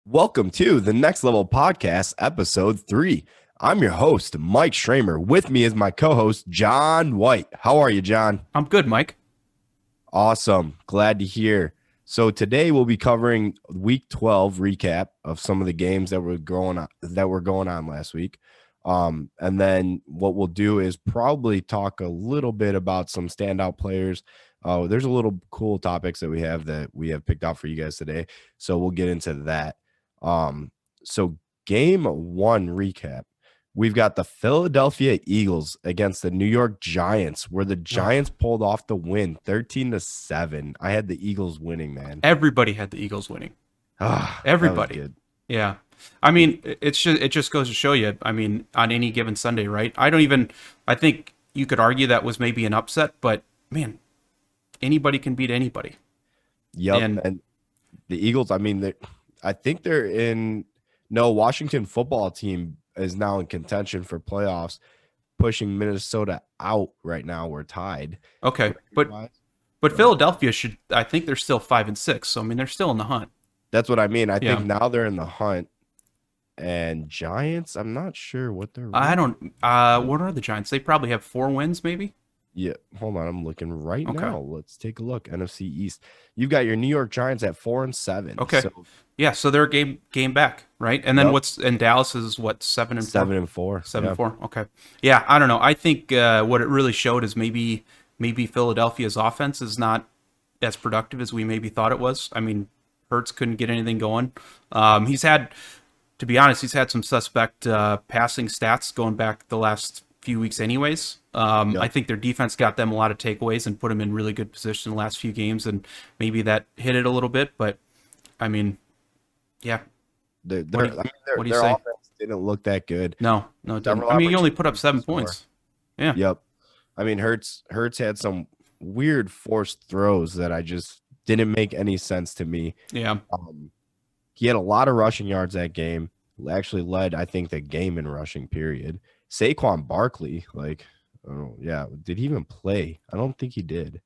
Welcome to the Next Level Podcast, episode 3. I'm your host, Mike Schramer. With me is my co host, John White. How are you, John? I'm good, Mike. Awesome. Glad to hear. So, today we'll be covering week 12 recap of some of the games that were going on last week. And then what we'll do is probably talk a little bit about some standout players. There's a little cool topics that we have picked out for you guys today. So, we'll get into that. So game one recap. We've got the Philadelphia Eagles against the New York Giants, where the Giants pulled off the win 13-7. I had the Eagles winning, man. Everybody had the Eagles winning. That was Everybody. good. Yeah. I mean, it just goes to show you. I mean, on any given Sunday, right? I think you could argue that was maybe an upset, but man, anybody can beat anybody. Yep. And And the Eagles, I mean, I think they're in no Washington football team is now in contention for playoffs, pushing Minnesota out right now. We're tied. okay, Record-wise. but But Philadelphia should. I think they're still 5-6. So I mean, they're still in the hunt. that's what I mean. I think Yeah. now they're in the hunt. And Giants, I'm not sure what their I record. don't. What are the Giants? They probably have 4 wins, maybe. Yeah, hold on. I'm looking right Okay. now. Let's take a look. NFC East. You've got your New York Giants at 4-7. Okay. So Yeah. So they're a game back, right? And then yep, what's and Dallas is what 7-4. 7-4. Seven Yeah. four. Okay. Yeah, I don't know. I think what it really showed is maybe Philadelphia's offense is not as productive as we maybe thought it was. I mean, Hurts couldn't get anything going. He's had, to be honest, he's had some suspect passing stats going back the last few weeks, anyways. I Yep. think their defense got them a lot of takeaways and put them in really good position the last few games, and maybe that hit it a little bit. But I mean, yeah. What do you, I mean, what do you their say? offense didn't look that good. No, no, it didn't. Several I mean, you only put up opportunities to seven score. points. Yeah, Yep. I mean, Hurts had some weird forced throws that I just didn't make any sense to me. yeah. Um, he had a lot of rushing yards that game. Actually led, I think, the game in rushing period. Saquon Barkley, like, oh yeah, did he even play? I don't think he did.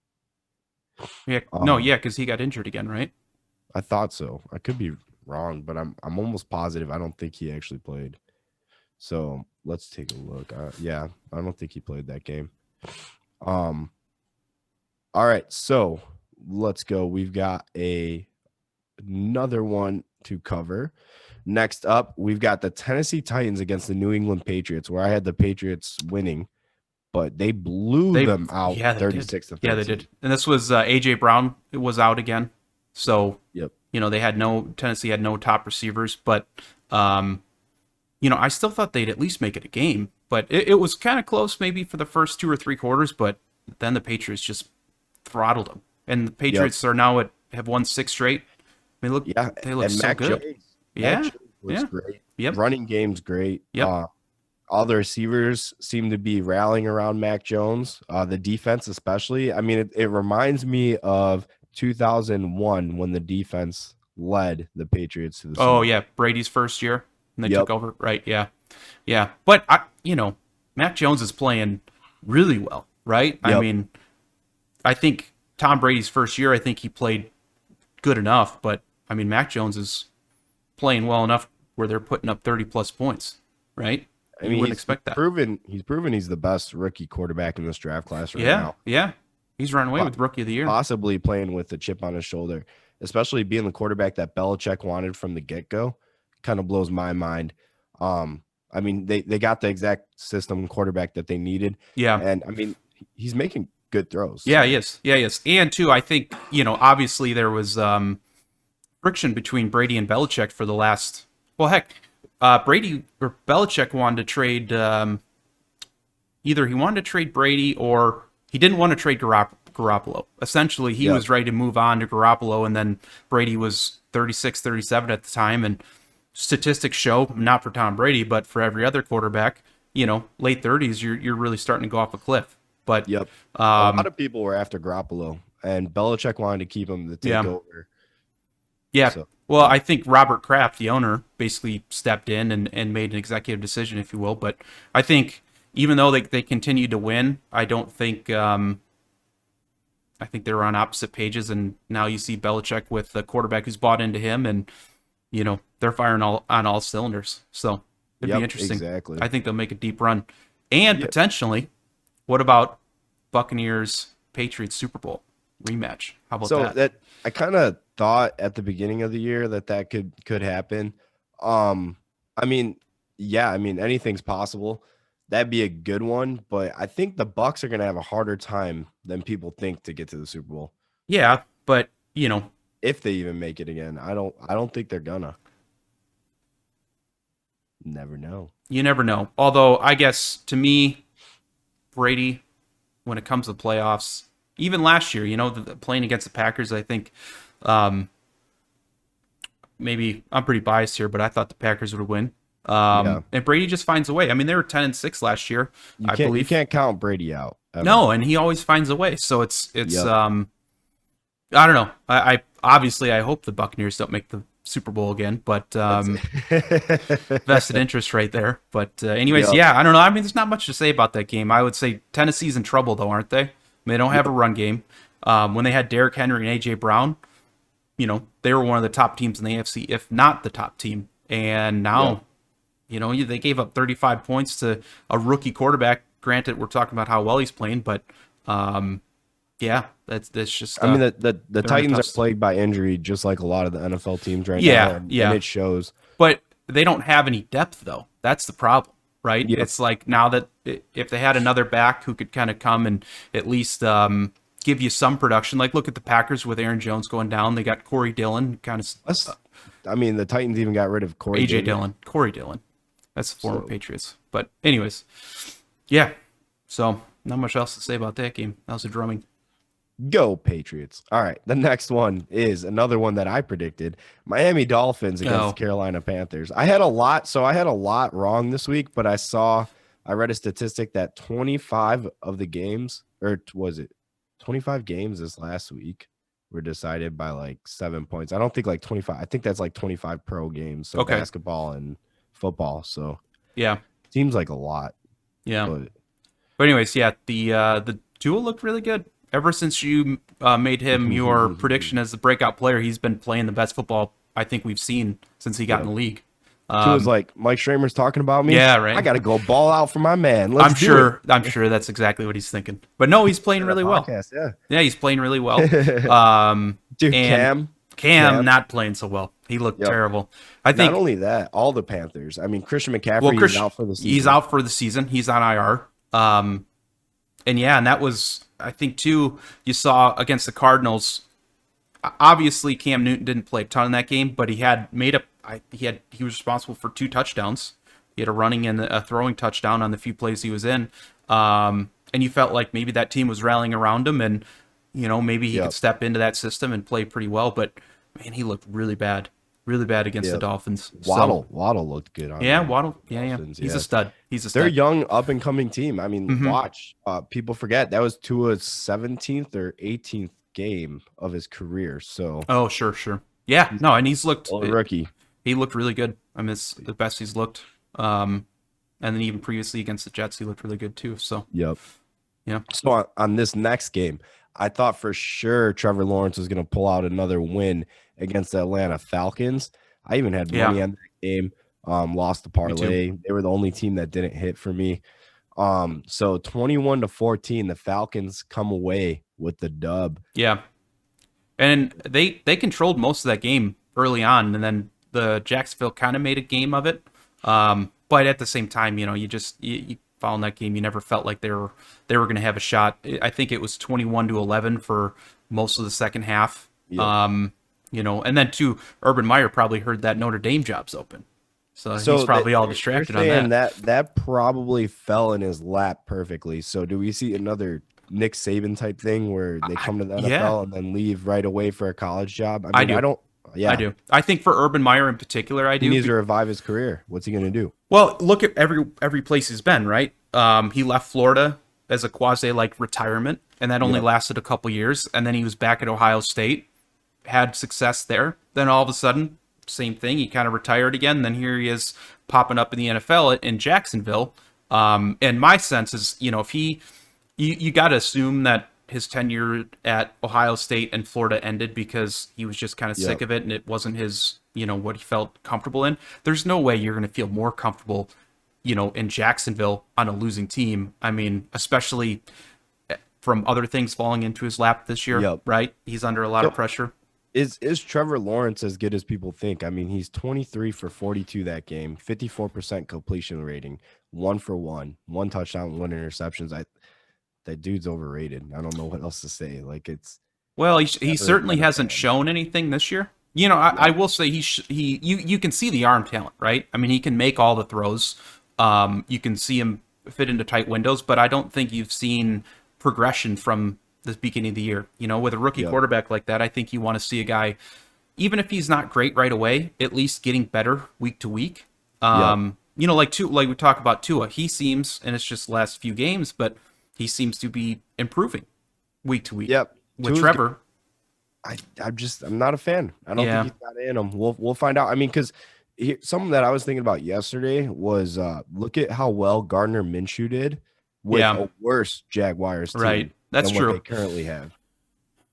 Yeah, no, Um, yeah, because he got injured again, right? I thought so. I could be wrong, but I'm almost positive. I don't think he actually played. So let's take a look. Yeah, I don't think he played that game. Um, all right, so let's go. We've got another one to cover. Next up, we've got the Tennessee Titans against the New England Patriots, where I had the Patriots winning, but they blew They, them out yeah, they did. 36 to Yeah, they 13. did. And this was AJ Brown was out again, so Yep. they had no Tennessee had no top receivers, but um, I still thought they'd at least make it a game, but it was kind of close maybe for the first 2 or 3 quarters, but then the Patriots just throttled them, and the Yep. Patriots have won 6 straight. Yeah, They look and so good. Mac Yeah, Jones was yeah, great. yep, Running game's great. yep. All the receivers seem to be rallying around Mac Jones. The defense, especially. I mean, it reminds me of 2001 when the defense led the Patriots to the Oh Super Bowl. yeah, Brady's first year and they took Yep. over. Right, yeah. Yeah. But Mac Jones is playing really well, right? I Yep. mean, I think Tom Brady's first year, I think he played good enough, but I mean Mac Jones is playing well enough where they're putting up 30 plus points, right? I You mean, wouldn't he's expect that. proven he's the best rookie quarterback in this draft class right Yeah, now. yeah. He's running away Po- with rookie of the year. Possibly playing with a chip on his shoulder, especially being the quarterback that Belichick wanted from the get-go. Kind of blows my mind. I mean, they got the exact system quarterback that they needed, Yeah. and I mean, he's making good throws. Yeah, So he is. Yeah, he is. And too, I think, obviously there was friction between Brady and Belichick for the last. Well, heck, Brady or Belichick wanted to trade. Either he wanted to trade Brady or he didn't want to trade Garoppolo. Essentially, he yep, was ready to move on to Garoppolo, and then Brady was 36, 37 at the time. And statistics show, not for Tom Brady, but for every other quarterback, late 30s, you're really starting to go off a cliff. But yep. A lot um, of people were after Garoppolo, and Belichick wanted to keep him to take yeah, over. yeah. So Well, I think Robert Kraft, the owner, basically stepped in and made an executive decision, if you will. But I think even though they continued to win, I don't think I think they're on opposite pages. And now you see Belichick with the quarterback who's bought into him, and they're firing on all cylinders. So it'd be Yep, interesting. exactly. I think they'll make a deep run. And Yep. potentially, what about Buccaneers Patriots Super Bowl rematch? How about So that? that I kind of thought at the beginning of the year that could happen. Um, I mean, yeah, I mean anything's possible. That'd be a good one, but I think the Bucks are gonna have a harder time than people think to get to the Super Bowl Yeah, but if they even make it again. I don't think they're gonna. Never know. you never know. Although I guess to me, Brady, when it comes to playoffs, even last year, playing against the Packers, I think um, maybe I'm pretty biased here, but I thought the Packers would win. Yeah, And Brady just finds a way. I mean, they were 10-6 last year, I you believe. can't count Brady out ever. No, and he always finds a way. So it's Yep. I don't know. I obviously I hope the Buccaneers don't make the Super Bowl again, but vested interest right there. But anyways, Yep. yeah, I don't know. I mean, there's not much to say about that game. I would say Tennessee's in trouble though, aren't they? I mean, they don't have a Yep. run game. When they had Derrick Henry and AJ Brown, they were one of the top teams in the AFC, if not the top team. And now, they gave up 35 points to a rookie quarterback. Granted, we're talking about how well he's playing, but yeah, that's just I mean, the they're in a Titans tough are plagued by injury, just like a lot of the NFL teams right Yeah, now, and yeah. it shows. But they don't have any depth, though. That's the problem, right? Yep. It's like now that if they had another back who could kind of come and at least give you some production, like look at the Packers with Aaron Jones going down. They got Corey Dillon, kind of I mean, the Titans even got rid of Corey AJ Davis. Dillon, Corey Dillon. That's the former So- Patriots. But anyways, yeah. So not much else to say about that game. That was a drumming. Go Patriots. All right. The next one is another one that I predicted. Miami Dolphins against Oh. Carolina Panthers. I had a lot wrong this week, but I read a statistic that 25 of the games, or was it 25 games this last week were decided by like 7 points. I don't think like 25. I think that's like 25 pro games. So Okay. basketball and football. So Yeah, seems like a lot. yeah. But But anyways, yeah, the Tua looked really good. Ever since you made him your prediction as the breakout player, he's been playing the best football I think we've seen since he got in the league. Tua's like, Mike Schramer's talking about me. yeah, right. I got to go ball out for my man. Let's I'm do sure. I'm sure that's exactly what he's thinking. But no, he's playing it. really well. Podcast, yeah. Yeah, he's playing really well. Dude, And Cam Cam. not playing so well. He looked Yep. terrible. I think. Not only that, all the Panthers. I mean, Christian McCaffrey Well, is out for the season. he's out for the season. He's on IR. And yeah, and that was, I think, too, you saw against the Cardinals. Obviously, Cam Newton didn't play a ton in that game, but he was responsible for 2 touchdowns. He had a running and a throwing touchdown on the few plays he was in. And you felt like maybe that team was rallying around him, and maybe he Yep. could step into that system and play pretty well. But man, he looked really bad against the Yep. Dolphins. So- Waddle looked good on yeah, the Waddle. Yeah, Dolphins, he's yeah. a stud. He's a They're a stud. young, up and coming team. I mean, Mhm. watch. People forget that was Tua's 17th or 18th game of his career. So, Oh, sure. Yeah, no, and he's looked. a rookie. He looked really good. I mean, it's the best he's looked. And then even previously against the Jets, he looked really good too. So Yep. yeah, So on this next game, I thought for sure Trevor Lawrence was going to pull out another win against the Atlanta Falcons. I even had money Yeah. on that game. Lost the parlay. They were the only team that didn't hit for me. So 21-14, the Falcons come away with the dub. yeah. And they controlled most of that game early on, and then the Jacksonville kind of made a game of it. But at the same time, you following that game, you never felt like they were going to have a shot. I think it was 21-11 for most of the second half. Yeah. And then too, Urban Meyer probably heard that Notre Dame job's open, so he's probably all distracted you're on saying that. that probably fell in his lap perfectly. So do we see another Nick Saban type thing where they come to the NFL yeah. and then leave right away for a college job? I do. I don't. Yeah, I do. I think for Urban Meyer in particular, I He do. needs to revive his career. What's he going to do? Well, look at every place he's been, right? He left Florida as a quasi like retirement, and that only Yep. lasted a couple years, and then he was back at Ohio State, had success there. Then all of a sudden, same thing. He kind of retired again. And then here he is popping up in the NFL in Jacksonville. And my sense is, if you got to assume that his tenure at Ohio State and Florida ended because he was just kind of sick Yep. of it, and it wasn't his what he felt comfortable in. There's no way you're going to feel more comfortable, in Jacksonville on a losing team. I mean, especially from other things falling into his lap this year, Yep. right? He's under a lot of pressure. Is Trevor Lawrence as good as people think? I mean, he's 23 for 42 that game, 54% completion rating, 1 for 1, 1 touchdown, 1 interceptions. That dude's overrated. I don't know what else to say. Like Well, he never certainly been a hasn't fan. shown anything this year. I will say you can see the arm talent, right? I mean, he can make all the throws. You can see him fit into tight windows, but I don't think you've seen progression from the beginning of the year. With a rookie Yep. quarterback like that, I think you want to see a guy, even if he's not great right away, at least getting better week to week. Like we talk about Tua, he seems, and it's just the last few games, but he seems to be improving week to week. Yep. With Tua's Trevor, I'm not a fan. I don't Yeah. think he's got it in him. We'll find out. I mean, because something that I was thinking about yesterday was look at how well Gardner Minshew did with Yeah. a worse Jaguars team Right. That's than what true. they currently have.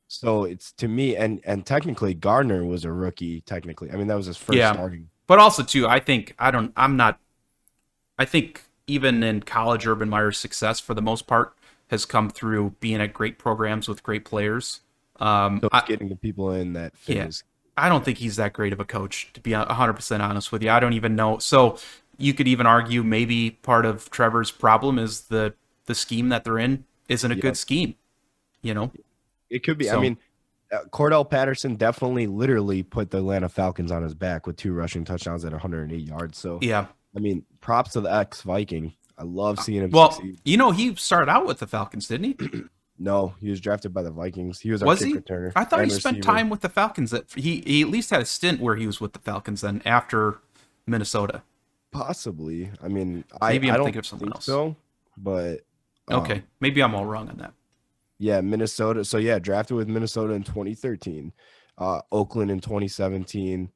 So it's to me, and technically Gardner was a rookie. Technically, I mean that was his first Yeah. starting. But also too, I think I think even in college, Urban Meyer's success for the most part has come through being at great programs with great players. So it's getting the people in that fit Yeah. his- I don't think he's that great of a coach, to be 100% honest with you. I don't even know. So you could even argue maybe part of Trevor's problem is the scheme that they're in isn't a Yep. good scheme. It could be. I So- mean, Cordell Patterson definitely, literally put the Atlanta Falcons on his back with 2 rushing touchdowns at 108 yards. So Yeah. I mean, props to the ex-Viking. I love seeing him Well, succeed. he started out with the Falcons, didn't he? No, he was drafted by the Vikings. He was our Was kick he? returner. I thought he and spent receiver. time with the Falcons. That he at least had a stint where he was with the Falcons then after Minnesota. Possibly. I mean, Maybe I I'm don't thinking of something think else. so, but Okay, maybe I'm all wrong on that. yeah, Minnesota. So yeah, drafted with Minnesota in 2013, Oakland in 2017.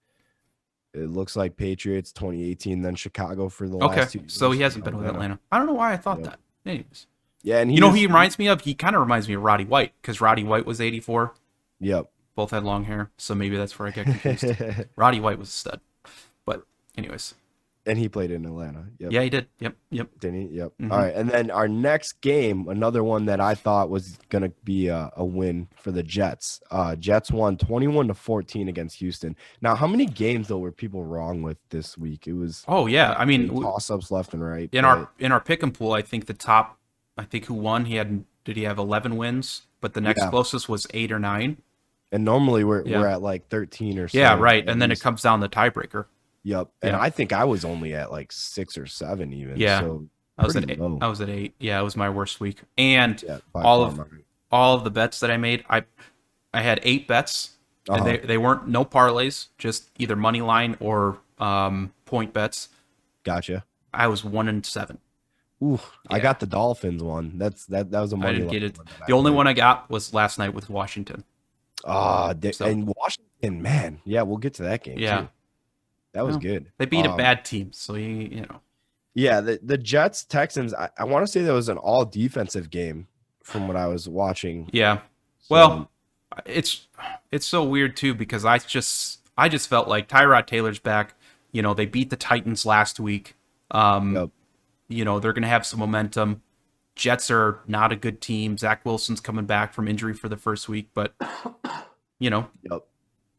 It looks like Patriots 2018, then Chicago for the Okay, last 2 years. so he hasn't been with Atlanta. I don't know why I thought Yep. that. Anyways, Yeah, and who he reminds me of? He kind of reminds me of Roddy White because Roddy White was 84. Yep. Both had long hair, so maybe that's where I get confused. Roddy White was a stud. But anyways, And he played in Atlanta. Yep. yeah, he did. Yep. Didn't he? Yep. Mhm. All right. And then our next game, another one that I thought was going to be a win for the Jets. Jets won 21-14 against Houston. Now, how many games, though, were people wrong with this week? It was Oh yeah, I mean, toss-ups left and right. in our pick and pool, I think who won? Did he have 11 wins? But the next Yeah. closest was 8 or 9. And normally we're Yeah. at like 13 or so. Yeah, right. at And then it least. comes down to tiebreaker. Yep. And Yeah. I think I was only at like 6 or 7 even. Yeah. So I was at pretty 8. low. I was at 8. Yeah, it was my worst week. And Yeah, by all far of mine. all of the bets that I made, I had 8 bets. Uh-huh. And they weren't no parlays, just either money line or point bets. Gotcha. I was 1-7. Ooh, I Yeah. got the Dolphins one. That was a I money didn't line get it. one that The only played. one I got was last night with Washington. So- And Washington, man. Yeah, we'll get to that game Yeah. too. That was Well, good. They beat a bad team, so Yeah, the Jets Texans. I want to say that was an all defensive game from what I was watching. yeah. So, Well, it's so weird too because I just felt like Tyrod Taylor's back. They beat the Titans last week. Yep. They're going to have some momentum. Jets are not a good team. Zach Wilson's coming back from injury for the first week, but Yep.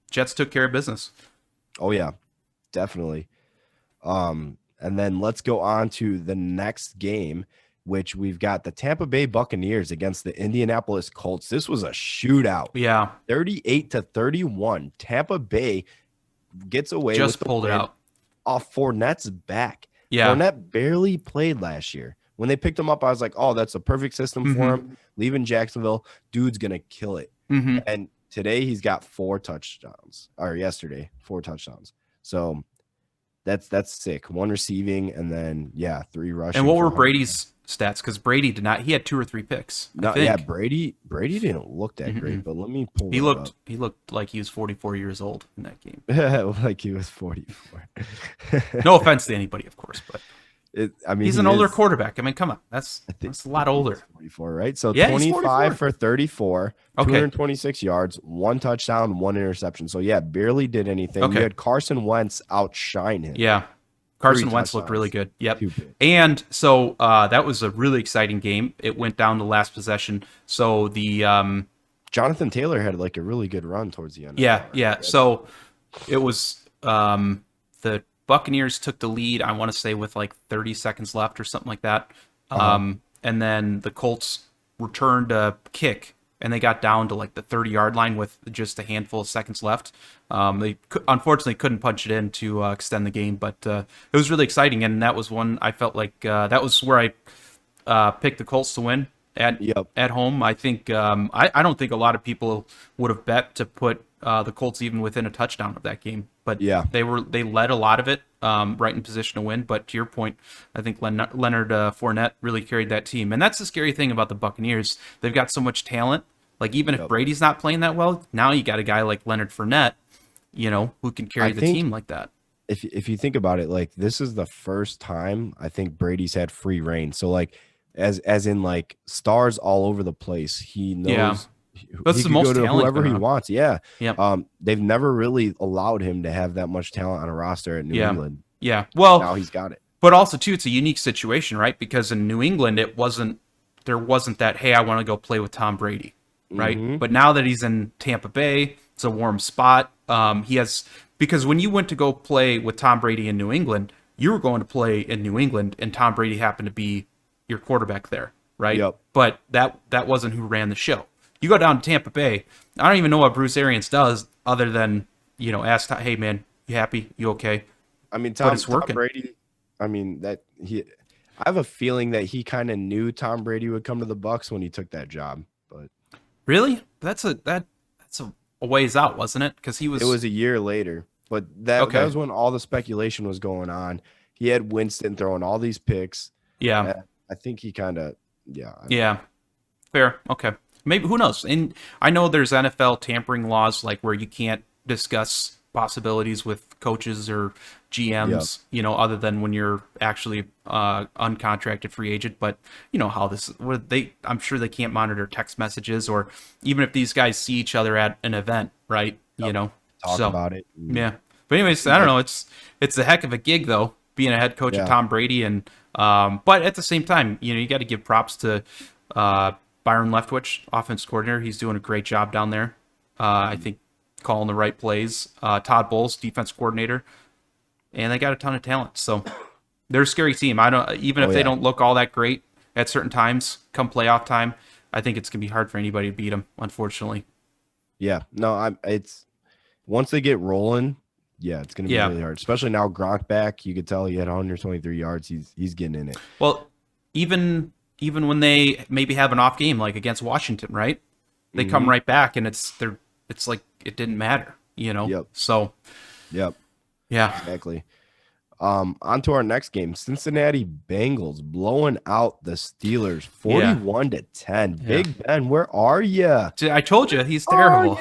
Jets took care of business. Oh yeah, definitely. And then let's go on to the next game, which we've got the Tampa Bay Buccaneers against the Indianapolis Colts. This was a shootout, Yeah, 38-31. Tampa Bay gets away just with the pulled it win out. off Fournette's back. Yeah, Fournette barely played last year. When they picked him up, I was like, oh, that's a perfect system for him. Leaving Jacksonville, dude's going to kill it. hmm And today he's got 4 touchdowns, or yesterday, 4 touchdowns. So that's sick. 1 receiving and then, 3 rushing. And what for were 100. Brady's stats? Because Brady did not. He had 2 or 3 picks. I No, think. yeah, Brady didn't look that great, but let me pull He it looked up. he looked like he was 44 years old in that game. Like he was 44. No offense to anybody, of course, but I mean, He's he an older is. quarterback. I mean, come on, I think, that's a lot older. 44, right? So Yeah, he's 25 44. for 34, Okay, 226 yards, one touchdown, one interception. So yeah, barely did anything. You okay, had Carson Wentz outshine him. yeah. Three Carson Wentz looked really touchdowns, good. Yep. two picks. And so that was a really exciting game. It went down to last possession. So the Jonathan Taylor had like a really good run towards the end of yeah, that. yeah. So it was the Buccaneers took the lead, I want to say with like 30 seconds left or something like that. And then the Colts returned a kick and they got down to like the 30-yard line with just a handful of seconds left. Unfortunately couldn't punch it in to extend the game, but it was really exciting. And that was one I felt like that was where I picked the Colts to win Yep. at home. I think I don't think a lot of people would have bet to put the Colts even within a touchdown of that game, but Yeah. they led a lot of it right in position to win. But to your point, I think Leonard Fournette really carried that team, and that's the scary thing about the Buccaneers. They've got so much talent. Like even if Yep. Brady's not playing that well, now you got a guy like Leonard Fournette, who can carry I the think team like that. if you think about it, like this is the first time I think Brady's had free reign. So like as in like stars all over the place. He Yeah, knows that's he the could most go to talent whoever he around. wants. Yeah. Yep. They've never really allowed him to have that much talent on a roster at New Yeah. England. Yeah. Well, Now he's got it. but also too, it's a unique situation, right? Because in New England, there wasn't that, hey, I want to go play with Tom Brady, right? Mhm. But now that he's in Tampa Bay, it's a warm spot. He has, because when you went to go play with Tom Brady in New England, you were going to play in New England, and Tom Brady happened to be your quarterback there, right? Yep. But that wasn't who ran the show. You go down to Tampa Bay. I don't even know what Bruce Arians does other than ask, hey man, you happy? You okay? I mean, But it's Tom working. Brady. I mean that he. I have a feeling that he kind of knew Tom Brady would come to the Bucks when he took that job, but Really? That's a ways out, wasn't it? Because he was. it was a year later. But that Okay. was when all the speculation was going on. He had Winston throwing all these picks. Yeah. I think he kind of Yeah. Fair. Okay. Maybe, who knows? And I know there's NFL tampering laws, like where you can't discuss possibilities with coaches or GMs, other than when you're actually uncontracted free agent. But you know how this, I'm sure they can't monitor text messages, or even if these guys see each other at an event, right? talk So about it. yeah. But anyways, I don't know. It's a heck of a gig though, being a head coach of Yeah. Tom Brady, and but at the same time, you got to give props to Byron Leftwich, offense coordinator. He's doing a great job down there. I think calling the right plays. Todd Bowles, defense coordinator, and they got a ton of talent. So they're a scary team. I don't even if they yeah. don't look all that great at certain times. Come playoff time, I think it's gonna be hard for anybody to beat them. Unfortunately. Yeah. No, it's once they get rolling, yeah, it's gonna be Yeah. really hard. Especially now Gronk back. You could tell he had 123 yards. He's getting in it. Well, even when they maybe have an off game like against Washington, right? They come right back, and it's like it didn't matter, Yep. So Yep. yeah, Exactly. On to our next game. Cincinnati Bengals blowing out the Steelers 41-10. Yeah. Big Ben, where are you? I told you he's terrible.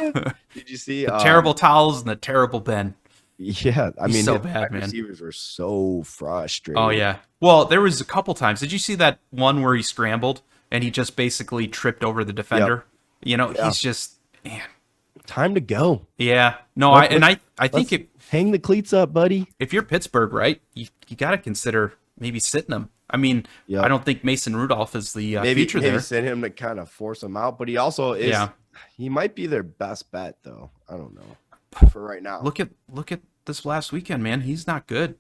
Did you see The terrible towels and the terrible Ben. Yeah, I He's mean, so his bad, wide man. receivers were so frustrated. Oh yeah. Well, there was a couple times. Did you see that one where he scrambled and he just basically tripped over the defender? Yeah. He's just man. Time to go. Yeah. No, Let's- I think Let's hang the cleats up, buddy. if you're Pittsburgh, right, you got to consider maybe sitting him. I mean, Yep. I don't think Mason Rudolph is the Maybe future there. send him to kind of force him out, but he also is. Yeah. He might be their best bet, though. I don't know for right now. Look at this last weekend, man. He's not good.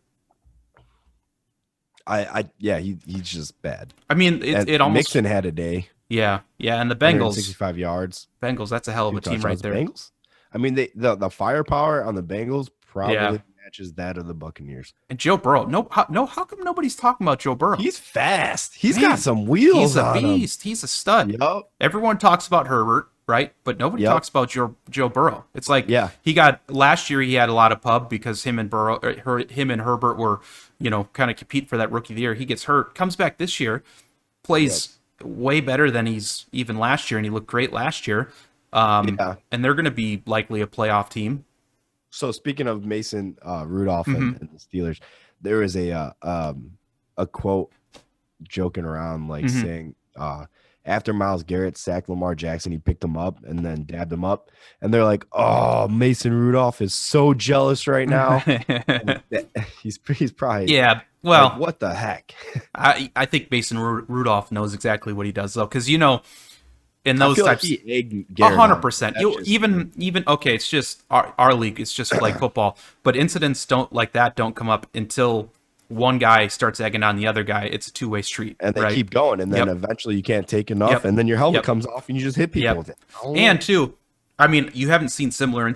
Yeah, he's just bad. I mean, And it almost Mixon had a day. yeah. And the Bengals, 65 yards. that's a hell of a Two team right touchdowns. there. Bengals. I mean, the firepower on the Bengals probably Yeah. matches that of the Buccaneers. And Joe Burrow. How come nobody's talking about Joe Burrow? He's fast. He's Man, got some wheels. He's a on him. beast. He's a stud. Yup. Everyone talks about Herbert, right? But nobody Yep. talks about Joe Burrow. It's like Yeah. he got last year. He had a lot of pub because him and Herbert were kind of compete for that rookie of the year. He gets hurt, comes back this year, plays way better than he's even last year, and he looked great last year. Yeah. And they're going to be likely a playoff team. So speaking of Mason Rudolph Mm-hmm. and the Steelers, there is a a quote joking around, like Mhm. saying, after Myles Garrett sacked Lamar Jackson, he picked him up and then dabbed him up. And they're like, oh, Mason Rudolph is so jealous right now. And he's probably Yeah, like, well, what the heck? I think Mason Rudolph knows exactly what he does though, because you know in I those feel like types, he egged a Garrett hundred on. percent. That's You just even okay, it's just our league. It's just like football, but incidents don't like that don't come up until one guy starts egging on the other guy. It's a two-way street, and they right? keep going, and then Yep, eventually you can't take enough, yep, and then your helmet yep, comes off, and you just hit people yep. with it. Oh, And two, I mean, you haven't seen similar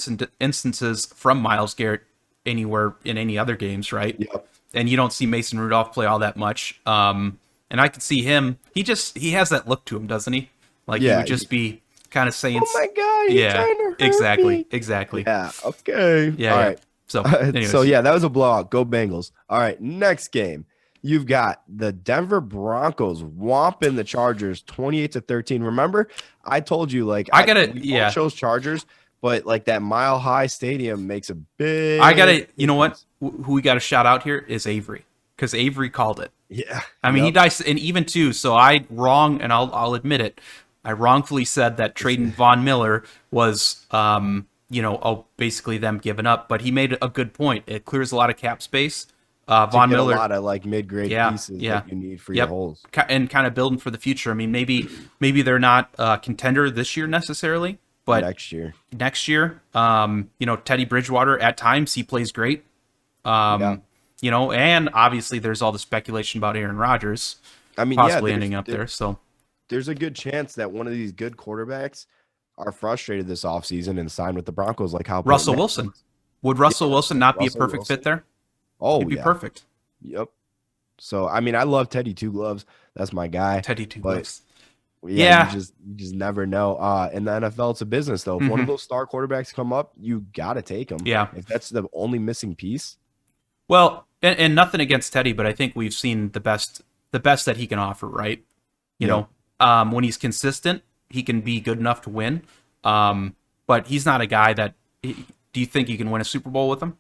instances from Miles Garrett anywhere in any other games, right? yep. And you don't see Mason Rudolph play all that much. And I could see him. He has that look to him, doesn't he? Like he Yeah. would just be kind of saying, Oh my god, he's yeah, trying to hurt exactly, me. exactly. Yeah. Okay. Yeah, All yeah. right. So, So anyways, yeah, that was a blowout. Go Bengals. All right, next game. You've got the Denver Broncos whomping the Chargers 28-13. Remember, I told you like we both yeah, chose Chargers, but like that Mile High Stadium makes a I big gotta. You know what? difference. Who we got to shout out here is Avery because Avery called it. Yeah. I mean, he Yep. dies, and even too. So I wrong, and I'll admit it. I wrongfully said that trading Von Miller was, basically them giving up. But he made a good point. It clears a lot of cap space. To Von get a Miller, lot of like mid-grade yeah, pieces yeah, that you need for your yep, holes. and kind of building for the future. I mean, maybe they're not a contender this year necessarily, but Next year. next year, Teddy Bridgewater at times he plays great. Yeah. And obviously there's all the speculation about Aaron Rodgers I mean, possibly ending up there. So there's a good chance that one of these good quarterbacks are frustrated this offseason and sign with the Broncos, like how Russell Peyton Wilson. Manning. Would Russell Wilson not be a Russell perfect Wilson. fit there? Oh, He'd be yeah. perfect. Yep. So I mean, I love Teddy Two Gloves. That's my guy. Teddy Two But Gloves. yeah, Yeah. you just never know. In the NFL, it's a business though. If one of those star quarterbacks come up, you gotta take them. Yeah. If that's the only missing piece. Well, and nothing against Teddy, but I think we've seen the best that he can offer, right? You know, when he's consistent, he can be good enough to win. But he's not a guy that. Do you think you can win a Super Bowl with him?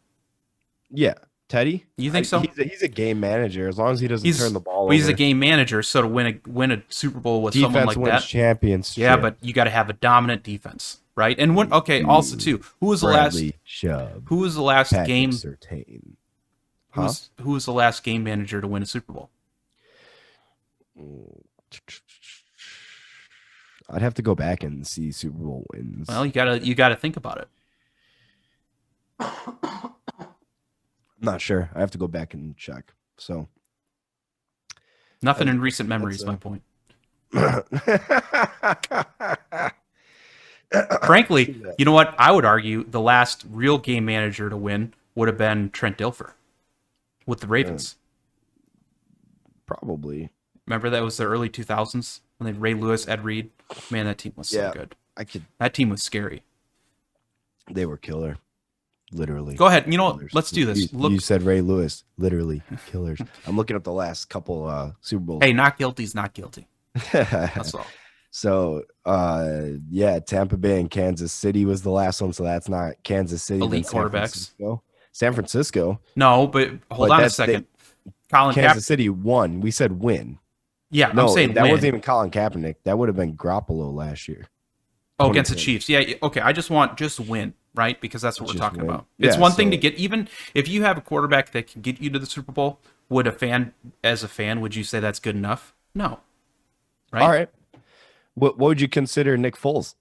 Yeah. Teddy? You think so? He's a game manager as long as he doesn't turn the ball over. He's a game manager, so to win a Super Bowl with someone Defense like wins that, championship. yeah, but you got to have a dominant defense, right? And also too, who was Bradley Chubb, the last Patrick game? Surtain. Who was the last game manager to win a Super Bowl? I'd have to go back and see Super Bowl wins. Well, you gotta think about it. I'm not sure. I have to go back and check. So Nothing in recent memory is my point. Frankly, you know what? I would argue the last real game manager to win would have been Trent Dilfer with the Ravens. Probably. Remember that was the early 2000s when they had Ray Lewis, Ed Reed. Man, that team was so good. That team was scary. They were killer. Literally. Go ahead. You know what? Let's do this. You said Ray Lewis. Literally killers. I'm looking up the last couple Super Bowls. Hey, not guilty is not guilty. That's all. So, Tampa Bay and Kansas City was the last one. So that's not Kansas City. Elite San quarterbacks. San Francisco. No, but hold on a second. Kansas City won. We said win. Yeah, No, I'm saying that win. wasn't even Colin Kaepernick. That would have been Garoppolo last year. Oh, against the Chiefs. Yeah, okay. I just want win, right? Because that's what we're talking win. about. It's Yeah, one thing to so- get, even if you have a quarterback that can get you to the Super Bowl, would you say that's good enough? No. Right? All right. What would you consider Nick Foles?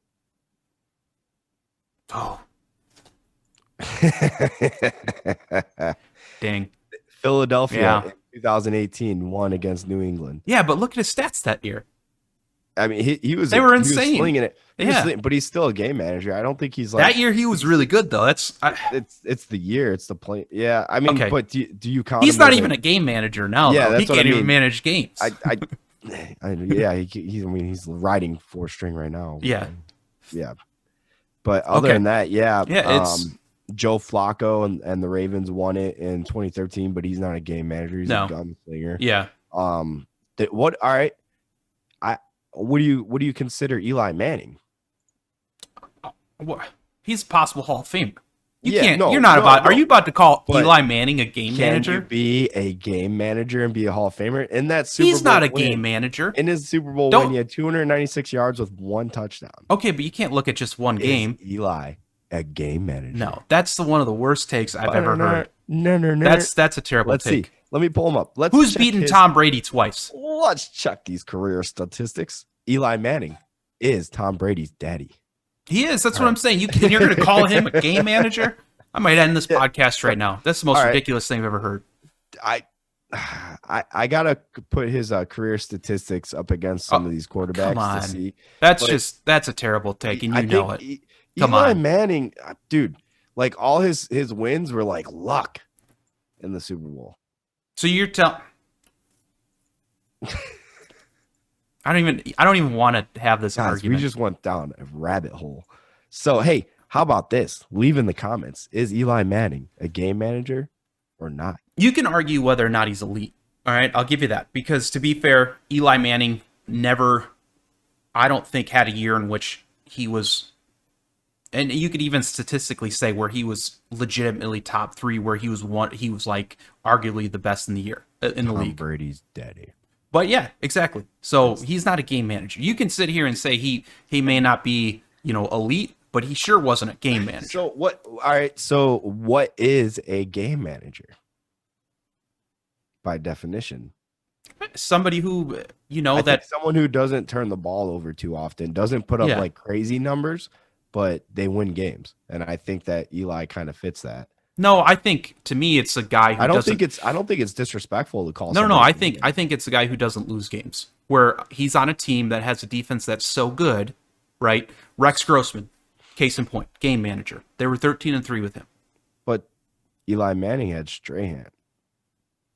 Oh, dang. Philadelphia Yeah. in 2018 won against New England. Yeah, but look at his stats that year. I mean, he was They were he was insane. slinging it. He was Yeah. slinging- but he's still a game manager. I don't think he's like That year he was really good though. it's the year. It's the play. Yeah, I mean, Okay. but do you count? He's him not as even a game manager now. Yeah, though. He that's what I can't even mean. manage games. He's riding 4-string right now. Yeah. Yeah. But other Okay. than that, yeah. Yeah, it's- Joe Flacco and the Ravens won it in 2013, but he's not a game manager. He's No. a gunslinger. yeah. All right. What do you consider Eli Manning? He's a possible Hall of Famer. You Yeah, can't. no, You're not no, about. Are no. you about to call But Eli Manning a game can you manager? be a game manager and be a Hall of Famer? In that Super He's not Bowl a game win, manager. in his Super Bowl win, Don't. he had 296 yards with 1 touchdown. Okay, but you can't look at just one Is game. Eli a game manager? No, that's one of the worst takes I've ever heard. No, no, no. That's a terrible Let's take. see. Let me pull him up. Who's beaten Tom Brady twice? Let's check these career statistics. Eli Manning is Tom Brady's daddy. He is. That's what I'm saying. You're going to call him a game manager? I might end this podcast right now. That's the most ridiculous thing I've ever heard. I gotta put his career statistics up against some of these quarterbacks to see. That's a terrible take, and you know it. Eli Manning, dude, like all his wins were like luck in the Super Bowl. So you're telling. I don't even want to have this argument. We just went down a rabbit hole. So hey, how about this? Leave in the comments. Is Eli Manning a game manager or not? You can argue whether or not he's elite. All right, I'll give you that. Because to be fair, Eli Manning never, I don't think, had a year in which he was, and you could even statistically say where he was legitimately top 3, where he was like arguably the best in the year in the league. Tom Brady's daddy. But yeah, exactly. So he's not a game manager. You can sit here and say he may not be, elite, but he sure wasn't a game manager. So what? All right. So what is a game manager? By definition, somebody who someone who doesn't turn the ball over too often, doesn't put up like crazy numbers, but they win games. And I think that Eli kind of fits that. No, I think to me it's a guy who I don't think it's disrespectful to call. No. I think it's a guy who doesn't lose games, where he's on a team that has a defense that's so good, right? Rex Grossman, case in point, game manager. They were 13-3 with him. But Eli Manning had Strahan.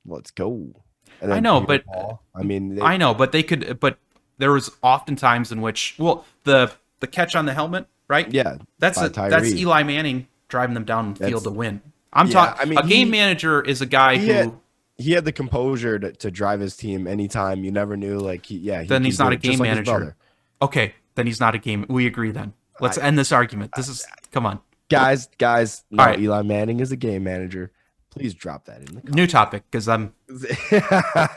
Let's go. And I know, but Paul. I mean, I know, but they could. But there was often times in which, the catch on the helmet, right? Yeah, that's Eli Manning driving them down the field to win. I'm talking. I mean, a game manager is a guy he had the composure to drive his team anytime. You never knew, then he's not a game manager. Okay, then he's not a game. We agree. Then let's end this argument. Come on, guys. No, right. Eli Manning is a game manager. Please drop that in the comments. New topic, because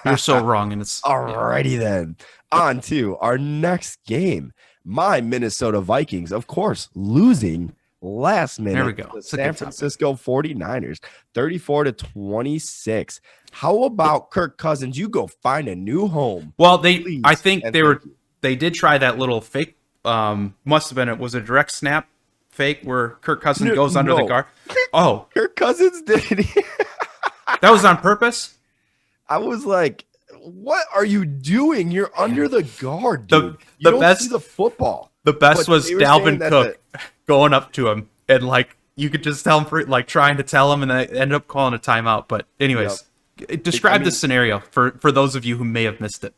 you're so wrong, and it's alrighty then. On to our next game. My Minnesota Vikings, of course, losing last minute. There we go. The San Francisco 49ers, 34-26. How about Kirk Cousins? You go find a new home. Well, I think they did try that little fake. Must have been was a direct snap fake where Kirk Cousins goes under the guard. Oh, Kirk Cousins did it. That was on purpose. I was like, "What are you doing? You're under the guard, dude. You don't see the football." The best was Dalvin Cook going up to him, and you could just tell him trying to tell him, and they ended up calling a timeout. But anyways, describe the scenario for those of you who may have missed it.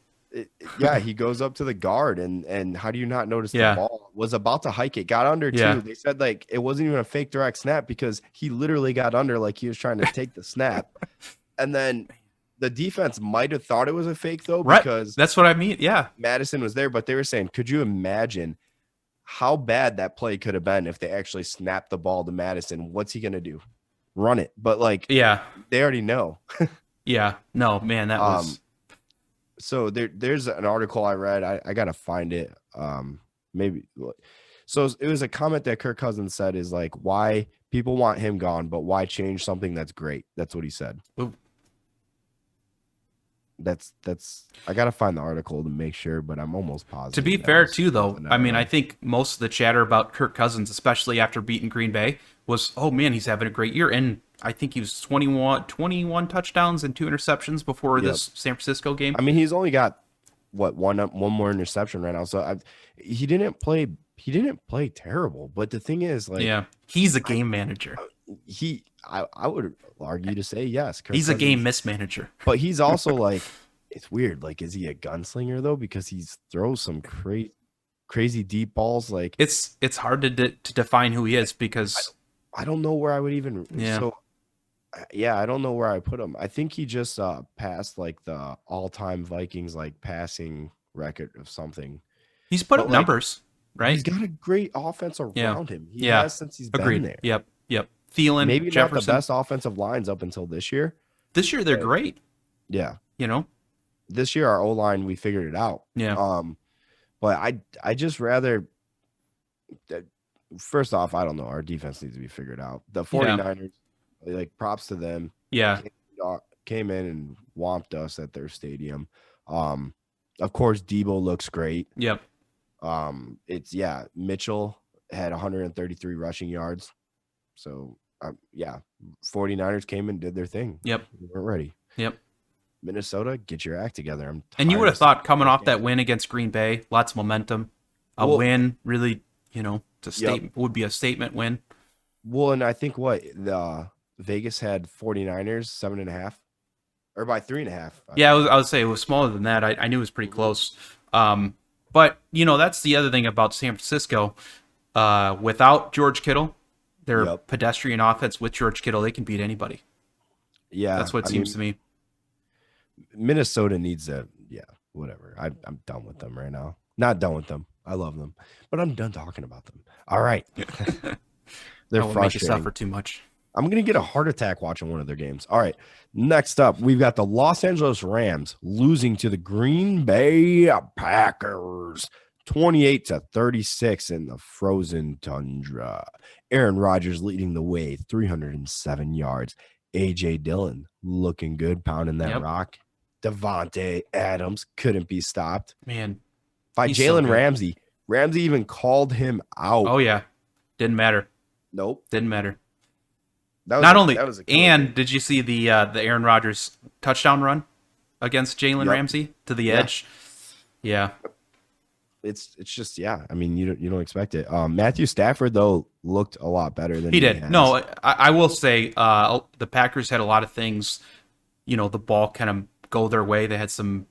He goes up to the guard, and how do you not notice the ball was about to hike it, got under too. Yeah. They said it wasn't even a fake direct snap because he literally got under like he was trying to take the snap. And then the defense might have thought it was a fake though, because that's what I mean. Yeah. Madison was there, but they were saying, could you imagine how bad that play could have been if they actually snapped the ball to Madison? What's he going to do? Run it. But they already know. Yeah. No, man, that was. So there's an article I read. I got to find it. Maybe. So it was a comment that Kirk Cousins said is why people want him gone, but why change something that's great? That's what he said. Ooh. That's I got to find the article to make sure, but I'm almost positive. To be fair too, though, I mean, I think most of the chatter about Kirk Cousins, especially after beating Green Bay, was, oh man, he's having a great year. And I think he was 21 touchdowns and 2 interceptions before this San Francisco game. I mean, he's only got one more interception right now. So he didn't play terrible. But the thing is, he's a game manager. I would argue to say yes. Kirk Cousins, a game mismanager. But he's also it's weird. Is he a gunslinger though? Because he throws some crazy deep balls. It's hard to define who he is because I don't know where I would even. Yeah. So, I don't know where I put him. I think he just passed the all-time Vikings passing record of something. He's put up numbers, right? He's got a great offense around him. He has since he's been there. Yep. Thielen, maybe not the Jefferson. best offensive lines up until this year. This year they're But great. yeah, You know. this year our O line we figured it out. Yeah. But I just rather. First off, I don't know. Our defense needs to be figured out. The 49ers, like props to them. Yeah. Came in and whomped us at their stadium. Of course, Debo looks great. Yep. Mitchell had 133 rushing yards. So, 49ers came and did their thing. Yep. We weren't ready. Yep. Minnesota, get your act together. And you would have thought coming off that win against Green Bay, lots of momentum, win really, would be a statement win. Well, and I think the Vegas had 49ers 7.5 or by 3.5. Yeah, I would say it was smaller than that. I knew it was pretty close. But that's the other thing about San Francisco. Without George Kittle, their pedestrian offense with George Kittle, they can beat anybody. Yeah, that's what it seems to me. Minnesota needs whatever. I'm done with them right now. Not done with them. I love them, but I'm done talking about them. All right. They're frustrating. Make you suffer too much. I'm going to get a heart attack watching one of their games. All right. Next up, we've got the Los Angeles Rams losing to the Green Bay Packers 28-36 in the frozen tundra. Aaron Rodgers leading the way, 307 yards. A.J. Dillon looking good, pounding that rock. Devontae Adams couldn't be stopped. Man. By Jalen Ramsey. Ramsey even called him out. Oh, yeah. Didn't matter. Nope. Didn't matter. That was did you see the Aaron Rodgers touchdown run against Jalen Ramsey to the edge? Yeah. It's just I mean you don't expect it. Matthew Stafford though looked a lot better than he did. No, I will say the Packers had a lot of things. The ball kind of go their way. They had some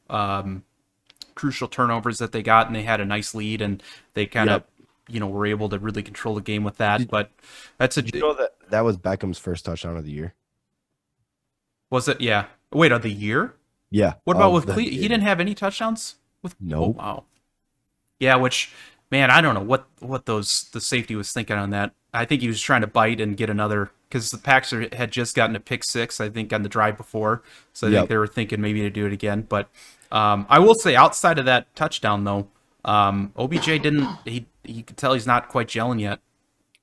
crucial turnovers that they got, and they had a nice lead, and they kind of were able to really control the game with that. But that's did you know that was Beckham's first touchdown of the year? Was it? Yeah. Wait, of the year? Yeah. What about with Cleveland? He didn't have any touchdowns with. No. Oh, wow. Yeah, which, man, I don't know what the safety was thinking on that. I think he was trying to bite and get another, because the Packers had just gotten a pick six, I think, on the drive before. So I think they were thinking maybe to do it again. But I will say, outside of that touchdown, though, OBJ didn't. He could tell he's not quite gelling yet.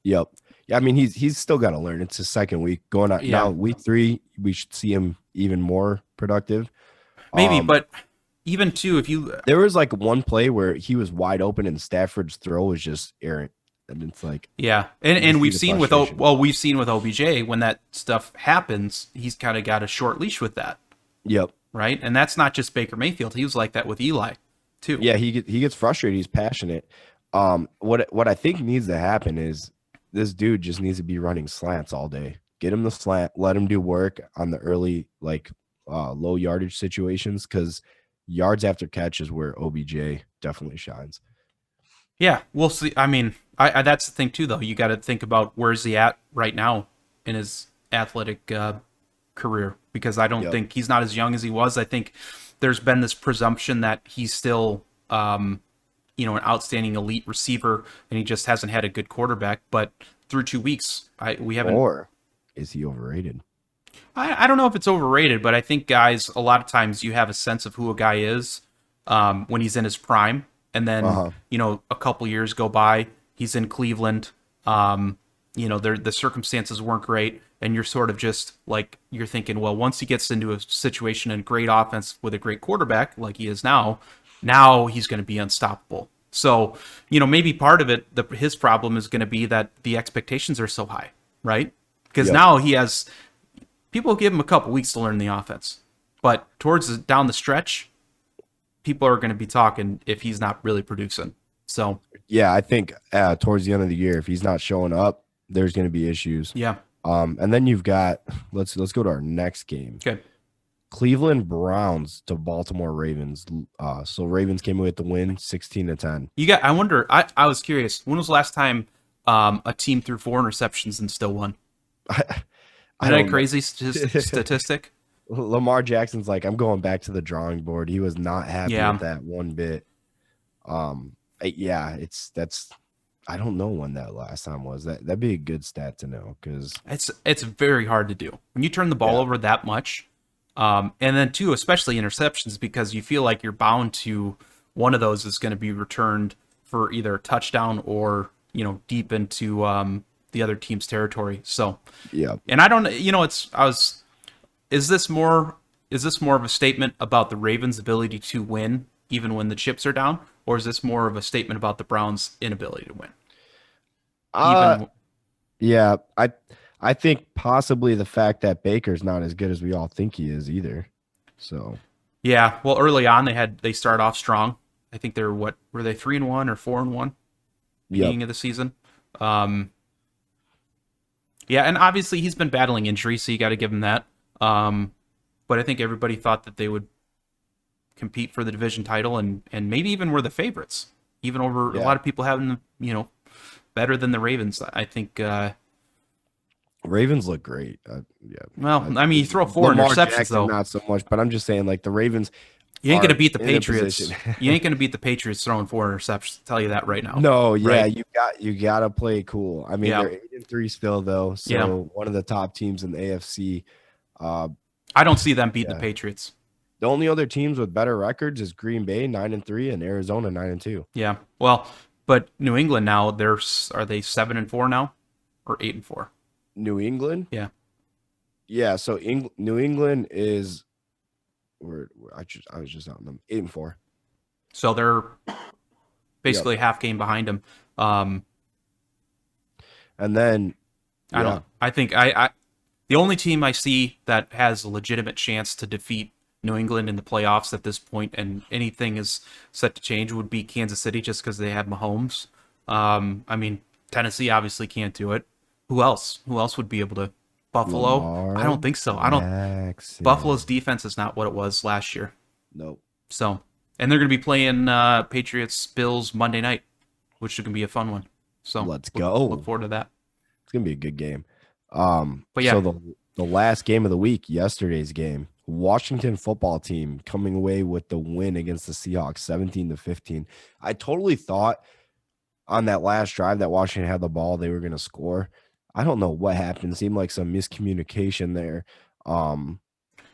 Yep. Yeah, I mean he's still got to learn. It's his second week going on now. Week 3, we should see him even more productive. Maybe, but. Even too, there was like one play where he was wide open and Stafford's throw was just errant, and it's like and we've seen with OBJ when that stuff happens, he's kind of got a short leash with that. Yep. Right, and that's not just Baker Mayfield. He was like that with Eli, too. Yeah, he gets frustrated. He's passionate. What I think needs to happen is this dude just needs to be running slants all day. Get him the slant, let him do work on the early low yardage situations, because yards after catch is where OBJ definitely shines. Yeah, we'll see. I mean, I that's the thing too, though. You got to think about where's he at right now in his athletic career, because I don't think he's not as young as he was. I think there's been this presumption that he's still, an outstanding elite receiver, and he just hasn't had a good quarterback. But through 2 weeks, we haven't. Or is he overrated? I don't know if it's overrated, but I think guys, a lot of times you have a sense of who a guy is when he's in his prime. And then, a couple years go by, he's in Cleveland. The circumstances weren't great. And you're sort of just like, you're thinking, well, once he gets into a situation in great offense with a great quarterback like he is now he's going to be unstoppable. So, maybe part of it, his problem is going to be that the expectations are so high, right? Because now he has... People give him a couple weeks to learn the offense, but down the stretch, people are going to be talking if he's not really producing. So yeah, I think towards the end of the year, if he's not showing up, there's going to be issues. Yeah. And then you've got let's go to our next game. Okay. Cleveland Browns to Baltimore Ravens. So Ravens came away with the win, 16-10. I wonder. I was curious. When was the last time a team threw 4 interceptions and still won? Isn't that a crazy statistic? Lamar Jackson's like, I'm going back to the drawing board. He was not happy with that one bit. I don't know when that last time was. That'd be a good stat to know because It's very hard to do when you turn the ball yeah, over that much, and then too, especially interceptions, because you feel like you're bound to one of those is going to be returned for either a touchdown or deep into the other team's territory. So, yeah. and I don't, it's I was is this more of a statement about the Ravens' ability to win even when the chips are down, or is this more of a statement about the Browns' inability to win? Uh, Even yeah. I think possibly the fact that Baker's not as good as we all think he is either. So Yeah, well, early on they started off strong. I think they're what were they 3-1 or 4-1 yep. beginning of the season. Um, yeah, and obviously he's been battling injury, so you got to give him that. But I think everybody thought that they would compete for the division title and maybe even were the favorites, even over a Yeah. lot of people having better than the Ravens. I think. Ravens look great. Yeah. Well, I mean, you throw four Lamar interceptions Jackson, though. not so much, but I'm just saying, like the Ravens You ain't gonna are beat the in a position. Patriots. You ain't gonna beat the Patriots throwing four interceptions. I'll tell you that right now. No, yeah, Right? you gotta play cool. I mean, Yeah. they're 8-3 still though, Yeah. so one of the top teams in the AFC. Uh, I don't see them beating the yeah. Patriots. The only other teams with better records is Green Bay 9-3 and Arizona 9-2. Yeah. Well, but New England now, are they 7-4 now? Or 8-4? New England, Yeah. yeah. So New England is I was just on them 8-4. So they're Yep, basically half game behind them. Um, and then I yeah, don't I think I the only team I see that has a legitimate chance to defeat New England in the playoffs at this point, and anything is set to change, would be Kansas City, just because they have Mahomes. I mean, Tennessee obviously can't do it. Who else? Who else would be able to? Buffalo? I Lamar don't think so. I don't. Buffalo's Jackson. defense is not what it was last year. Nope. So, and they're going to be playing Patriots Bills Monday night, which is going to be a fun one. So Let's go. look forward to that. It's gonna be a good game. But So yeah, the last game of the week, yesterday's game, Washington football team coming away with the win against the Seahawks, 17-15. I totally thought on that last drive that Washington had the ball, they were gonna score. I don't know what happened. It seemed like some miscommunication there. Um,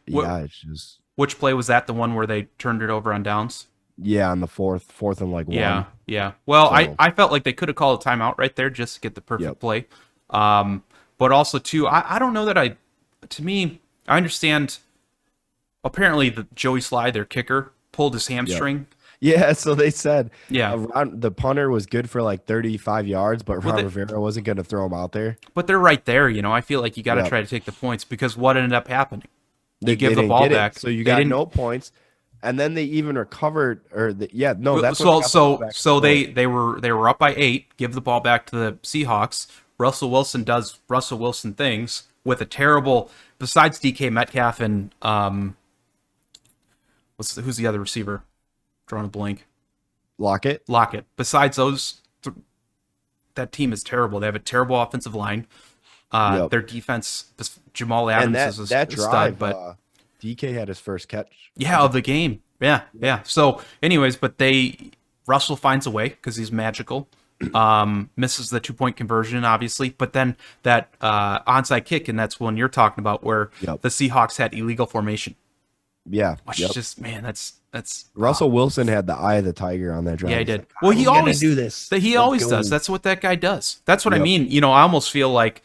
what yeah, it's just which play was that? The one where they turned it over on downs? yeah, on the fourth and like Yeah, one. yeah. Well, So I felt like they could have called a timeout right there just to get the perfect yep, play. But also too, I don't know that to me, I understand. Apparently, the Joey Sly, their kicker, pulled his yep. hamstring. Yeah, so they said Yeah, the punter was good for like 35 yards, but well, Ron Rivera wasn't going to throw him out there. but they're right there. I feel like you got to Yep. try to take the points because what ended up happening? They You give the didn't ball get back. it, so you They got didn't. no points, and then they even recovered. Yeah, no, that's what So got the ball so back so and forth. they were up by 8. Give the ball back to the Seahawks. Russell Wilson does Russell Wilson things with a terrible. Besides DK Metcalf and who's the other receiver? Drawing a blank. Lockett. Lockett. Besides those, that team is terrible. They have a terrible offensive line. Yep. Their defense, Jamal And Adams is a that stud, drive, but DK had his first catch. yeah, of the game. Yeah. So, anyways, but Russell finds a way because he's magical. Misses the 2-point conversion, obviously, but then that onside kick, and that's one you're talking about, where Yep. the Seahawks had illegal formation, Yeah. which Yep. is just that's Russell Wilson had the eye of the tiger on that drive. yeah, he He's did. like, Well, he "I'm gonna always do this. He Let's always go." does. That's what that guy does. That's what I Yep. mean. I almost feel like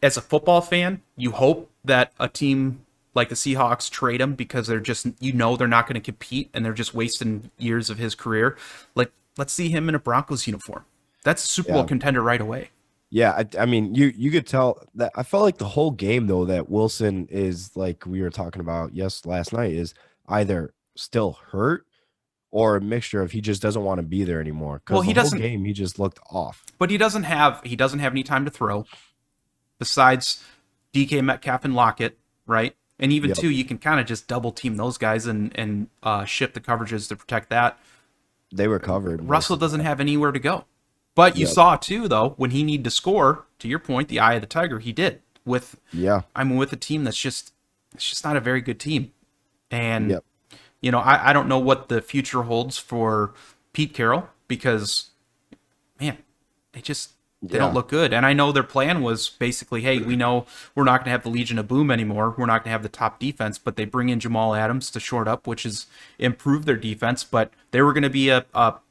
as a football fan, you hope that a team like the Seahawks trade him because they're just they're not going to compete and they're just wasting years of his career. Like, let's see him in a Broncos uniform. That's a Super Bowl Yeah. contender right away. Yeah, I mean, you could tell that. I felt like the whole game though that Wilson is like we were talking about last night is either still hurt or a mixture of he just doesn't want to be there anymore. Well, Because he the whole doesn't, game he just looked off. but he doesn't have any time to throw besides DK Metcalf and Lockett, right? And even Yep. too, you can kind of just double team those guys and shift the coverages to protect that. They were covered. Russell doesn't have anywhere to go. But you Yep. saw too, though, when he needed to score. To your point, the eye of the tiger, he did with. Yeah. With a team that's it's just not a very good team, and Yep. I don't know what the future holds for Pete Carroll because, man, they don't look good. And I know their plan was basically, hey, we know we're not going to have the Legion of Boom anymore. We're not going to have the top defense, but they bring in Jamal Adams to short up, which has improved their defense. But they were going to be an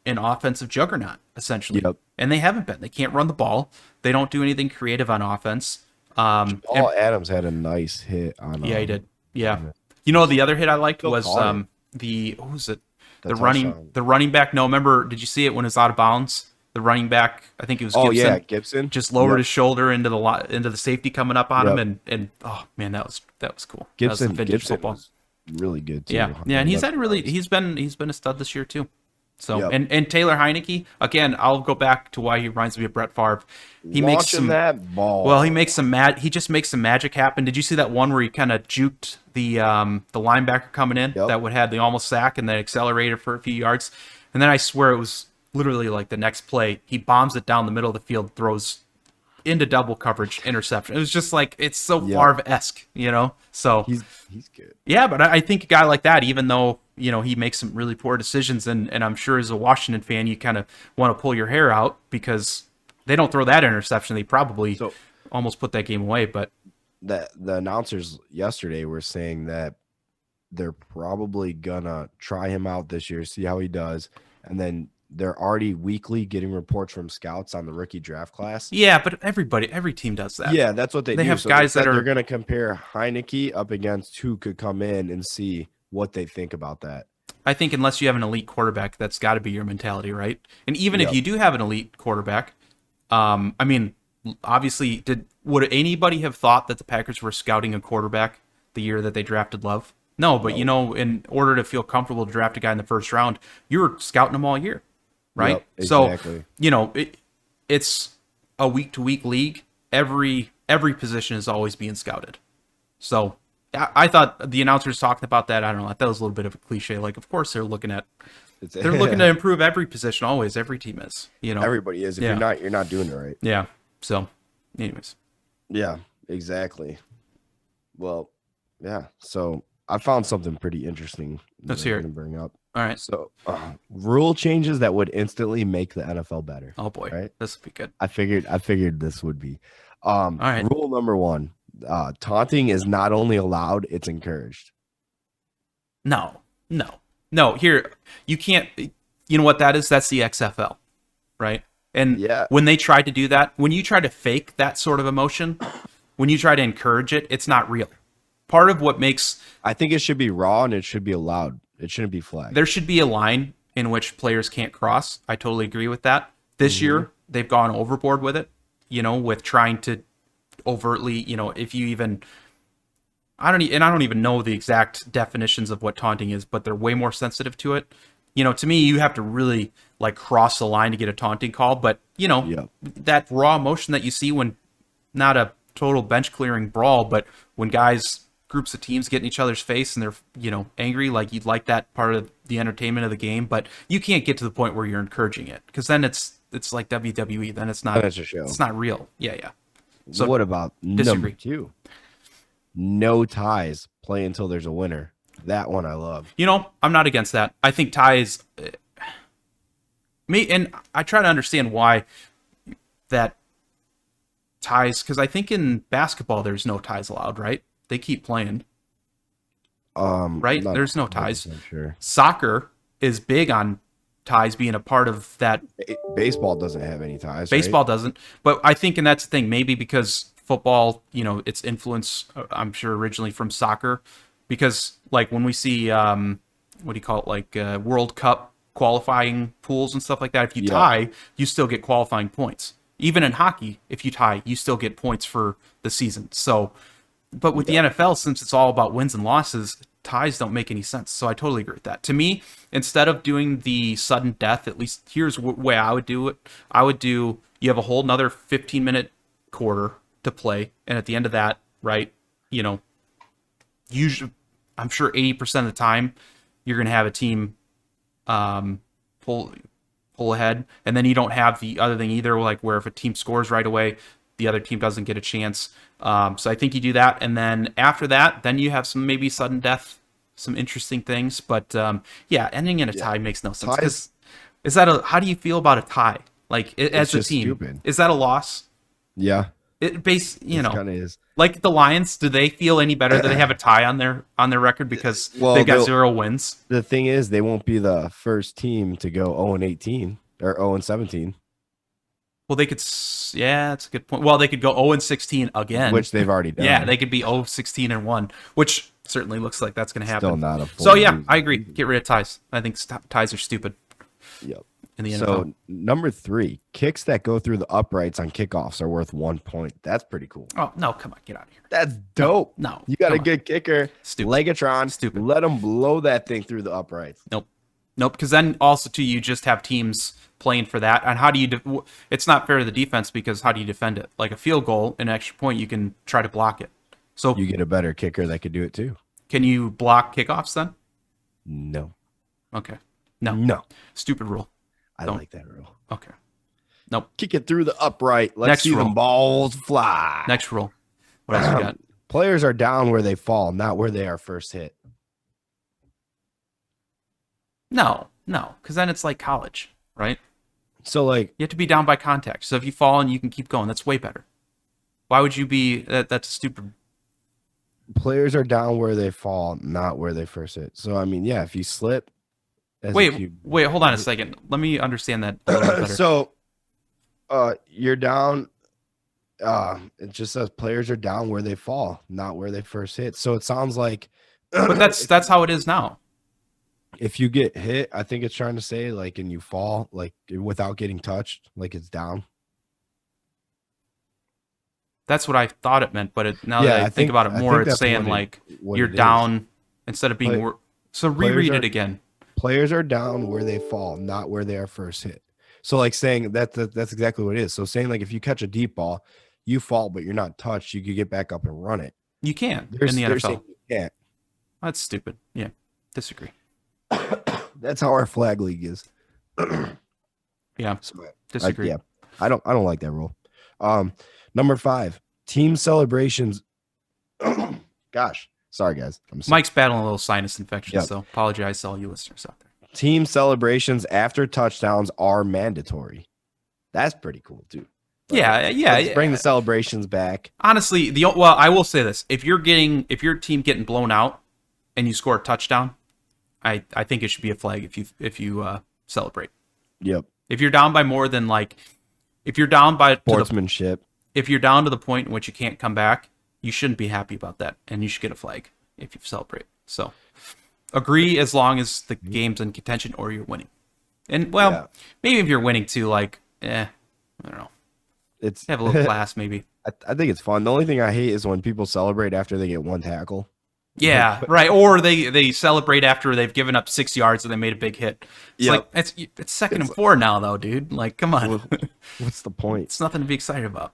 offensive juggernaut, essentially. Yep. And they haven't been. They can't run the ball. They don't do anything creative on offense. Jamal Adams had a nice hit on. Yeah, he did. Yeah. You know, the other hit I liked was what was it? The running back. No, remember, did you see it when it was out of bounds? The running back, I think it was Gibson. Oh yeah, Gibson Just lowered his shoulder into the safety coming up on him, and oh man, that was cool. Gibson, that was Gibson was really good too. Yeah, and he's been a stud this year too. So Yep. and Taylor Heineke, again, I'll go back to why he reminds me of Brett Favre. He Launching makes some that ball. Well, he makes some he just makes some magic happen. Did you see that one where he kind of juked the linebacker coming in that would have the almost sack and then accelerated for a few yards? And then I swear it was literally like the next play, he bombs it down the middle of the field, throws into double coverage, interception. It was just like, it's so Favre-esque, you know? So he's good. Yeah, but I think a guy like that, even though, you know, he makes some really poor decisions, and I'm sure as a Washington fan, you kind of want to pull your hair out because they don't throw that interception. They probably almost put that game away. But the announcers yesterday were saying that they're probably gonna try him out this year, see how he does, and then they're already weekly getting reports from scouts on the rookie draft class. Yeah, but every team does that. Yeah, that's what they do. They have guys that they're going to compare Heineke up against who could come in and see what they think about that. I think unless you have an elite quarterback, that's got to be your mentality, right? And even if you do have an elite quarterback, I mean, obviously, would anybody have thought that the Packers were scouting a quarterback the year that they drafted Love? No, but you know, in order to feel comfortable to draft a guy in the first round, you were scouting him all year. Right. Yep, exactly. So, you know, it's a week to week league. Every position is always being scouted. So I thought the announcers talking about that. I don't know. I thought it was a little bit of a cliche. Like, of course they're looking to improve every position. Always, every team is. You know, everybody is. If you're not doing it right. Yeah. So, anyways. Yeah. Exactly. Well, yeah. So I found something pretty interesting. Let's hear it. To bring up. All right. So, rule changes that would instantly make the NFL better. Oh boy, right? This would be good. I figured this would be. All right. Rule number 1: taunting is not only allowed; it's encouraged. No. Here, you can't. You know what that is? That's the XFL, right? And when they try to do that, when you try to fake that sort of emotion, when you try to encourage it, it's not real. Part of what makes I think it should be raw and it should be allowed. It shouldn't be flagged. There should be a line in which players can't cross. I totally agree with that. This year, they've gone overboard with it, you know, with trying to overtly, you know, if you even, I don't even know the exact definitions of what taunting is, but they're way more sensitive to it. You know, to me, you have to really like cross the line to get a taunting call, but you know, that raw emotion that you see when not a total bench clearing brawl, but when groups of teams get in each other's face and they're, you know, angry, like you'd like that part of the entertainment of the game, but you can't get to the point where you're encouraging it because then it's like WWE. Then it's not. That's a show. It's not real. Yeah. So what about number 2? No ties. Play until there's a winner. That one I love. You know, I'm not against that. I think ties. And I try to understand why that ties, because I think in basketball there's no ties allowed, right? They keep playing. Right? There's no ties. Sure. Soccer is big on ties being a part of that. Baseball doesn't have any ties. Baseball doesn't. But I think, and that's the thing, maybe because football, you know, its influence, I'm sure, originally from soccer. Because, like, when we see, what do you call it, like World Cup qualifying pools and stuff like that, if you tie, you still get qualifying points. Even in hockey, if you tie, you still get points for the season. So, but with the NFL, since it's all about wins and losses, ties don't make any sense. So I totally agree with that. To me, instead of doing the sudden death, at least here's the way I would do it. I would do, you have a whole nother 15-minute quarter to play. And at the end of that, right, you know, usually, I'm sure 80% of the time, you're going to have a team pull ahead. And then you don't have the other thing either, like where if a team scores right away, the other team doesn't get a chance. So I think you do that. And then after that, then you have some maybe sudden death, some interesting things. But ending in a tie makes no sense. Is that how do you feel about a tie? Like as a just team, stupid. is that a loss? Yeah, You it know, kind of is. like the Lions, do they feel any better? Do they have a tie on their record because Well, they've got 0 wins? the thing is, they won't be the first team to go 0-18 or 0-17, Well, they could. Yeah, that's a good point. Well, they could go 0-16 again. which they've already done. Yeah, they could be 0-16-1, which certainly looks like that's going to happen. Still not a full So yeah, losing I agree. season. Get rid of ties. I think ties are stupid Yep. in the NFL. So number 3, kicks that go through the uprights on kickoffs are worth 1 point. That's pretty cool. Oh no, come on, get out of here. That's dope. No, You got come a on. good kicker. Stupid. Legatron. Stupid. Let them blow that thing through the uprights. Nope. Because then also too, you just have teams playing for that, and how do you? It's not fair to the defense because how do you defend it? Like a field goal, an extra point, you can try to block it. So You get a better kicker that could do it too. can you block kickoffs then? No. Okay. No. No. Stupid rule. I Don't. like that rule. Okay. Nope. Kick it through the upright. Let's Next see rule. them balls fly. Next rule. What else we got? Players are down where they fall, not where they are first hit. No, because then it's like college, right? So like, You have to be down by contact. So if you fall and you can keep going, that's way better. Why would you be? That's stupid. players are down where they fall, not where they first hit. So I mean, yeah, if you slip, as if Wait, you- wait, hold on a second. Let me understand that a little bit better. so you're down. It just says players are down where they fall, not where they first hit. So it sounds like, But that's how it is now. if you get hit, I think it's trying to say like, and you fall like without getting touched, like it's down. That's what I thought it meant. But now Yeah, that I I think think- about it I more, think it's that's saying what it- like what you're it is. down instead of being. Play- So players reread are- it again. Players are down where they fall, not where they are first hit. So like saying that's exactly what it is. So saying like if you catch a deep ball, you fall, but you're not touched, you could get back up and run it. You can They're in the saying NFL. you can't. That's stupid. Yeah, disagree. That's how our flag league is. Yeah, So, disagree. yeah, I don't like that rule. Number 5, team celebrations. Gosh, sorry guys. I'm sick. Mike's battling a little sinus infection, Yep. so apologize to all you listeners out there. Team celebrations after touchdowns are mandatory. That's pretty cool too. Let's bring the celebrations back. Honestly, well, I will say this: if your team getting blown out and you score a touchdown, I think it should be a flag if you celebrate. Yep. If you're down by more than like, if you're down by Sportsmanship. if you're down to the point in which you can't come back, you shouldn't be happy about that, and you should get a flag if you celebrate. So, agree as long as the game's in contention or you're winning. And well, Yeah. maybe if you're winning too, like, I don't know, It's have a little class maybe. I think it's fun. The only thing I hate is when people celebrate after they get one tackle. Yeah, right. Or they celebrate after they've given up 6 yards and they made a big hit. It's Yep. like it's second and 4 now though, dude. Like, come on, What's the point? it's nothing to be excited about.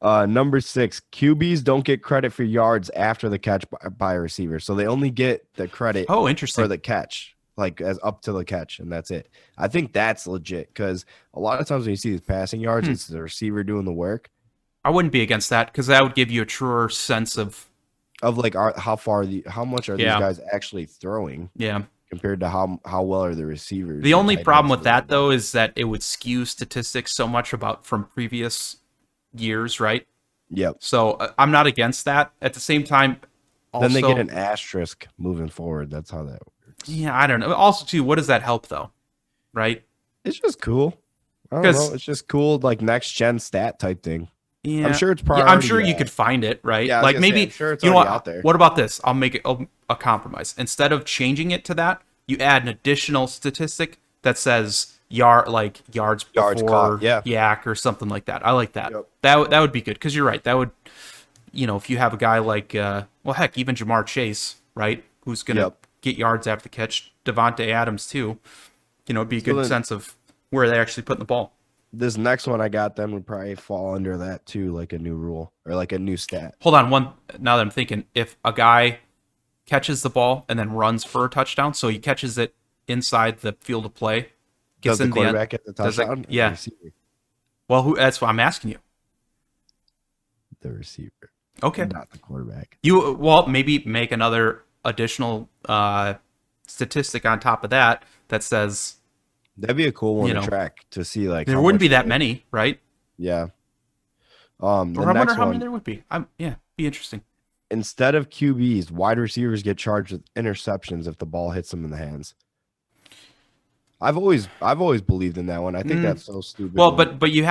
Number 6, QBs don't get credit for yards after the catch by a receiver. So they only get the credit Oh, for interesting. the catch, like as up to the catch, and that's it. I think that's legit because a lot of times when you see these passing yards, it's the receiver doing the work I wouldn't be against that because that would give you a truer sense of of like how much are Yeah. these guys actually throwing yeah. compared to how well are the receivers. The and only tight problem ends with that doing though is that it would skew statistics so much about from previous years, right? Yep. So I'm not against that. At the same time, also, Then they get an asterisk moving forward. That's how that works. yeah, I don't know. Also, too, what does that help though? Right? It's just cool. I don't 'Cause- know. It's just cool, like next gen stat type thing. Yeah, I'm sure it's Yeah, probably. I'm sure you could find it, right? Yeah, I was like gonna say, maybe I'm sure it's you know already what? out there. What about this? I'll make it a compromise. Instead of changing it to that, you add an additional statistic that says yards Yards before caught, yeah. yak or something like that. I like that. Yep. That would be good because you're right. That would, if you have a guy like well, heck, even Jamar Chase, right, who's gonna Yep. get yards after the catch, Devontae Adams too. It'd be a So good then- sense of where they actually putting the ball. This next one I got then would probably fall under that too, like a new rule or like a new stat. Hold on, now that I'm thinking, if a guy catches the ball and then runs for a touchdown, so he catches it inside the field of play, Does gets the in the end. quarterback get the does it- touchdown? Or the yeah. receiver? Well, that's what I'm asking you. The receiver, Okay. not the quarterback. Maybe make another additional statistic on top of that that says That'd be a cool one You to know, track to see like there how wouldn't much be that they, many, right? yeah. The Or I wonder next how many one, there would be. Yeah, be interesting. instead of QBs, wide receivers get charged with interceptions if the ball hits them in the hands. I've always believed in that one. I think Mm, that's so stupid well, when but you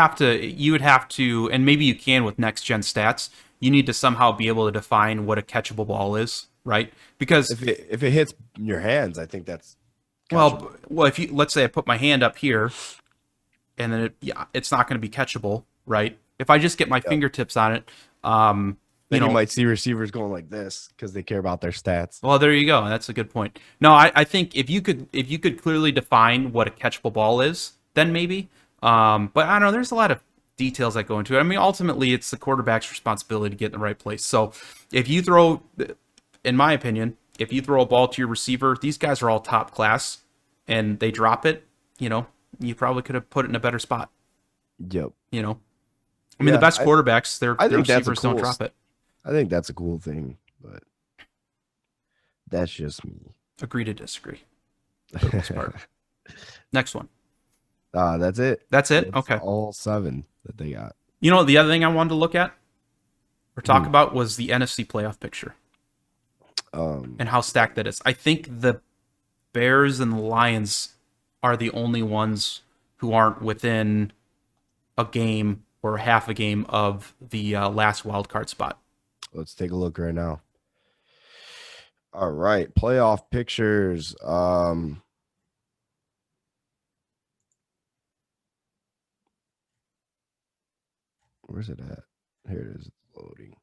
would have to, and maybe you can with next gen stats. You need to somehow be able to define what a catchable ball is, right? Because if it hits your hands, I think that's catchable. well, if you let's say I put my hand up here and then yeah, it's not going to be catchable, right? If I just get my Yep. fingertips on it, um, you Then you know, might see receivers going like this because they care about their stats. well, there you go. That's a good point. No, I think if you could clearly define what a catchable ball is, then maybe. But I don't know. There's a lot of details that go into it. I mean, ultimately, it's the quarterback's responsibility to get in the right place. So if you throw, in my opinion, if you throw a ball to your receiver, these guys are all top class, and they drop it. You know, you probably could have put it in a better spot. Yep. You know, I mean, the Yeah, best quarterbacks, I their think that's a receivers don't cool. drop it. I think that's a cool thing, but that's just me. Agree to disagree for the most part. Next one. That's it. That's it. That's Okay. all seven that they got. You know, the other thing I wanted to look at or talk Hmm. about was the NFC playoff picture Um, and how stacked that is. I think the Bears and the Lions are the only ones who aren't within a game or half a game of the last wild card spot. let's take a look right now. All right, playoff pictures. Where's it at? Here it is. It's loading.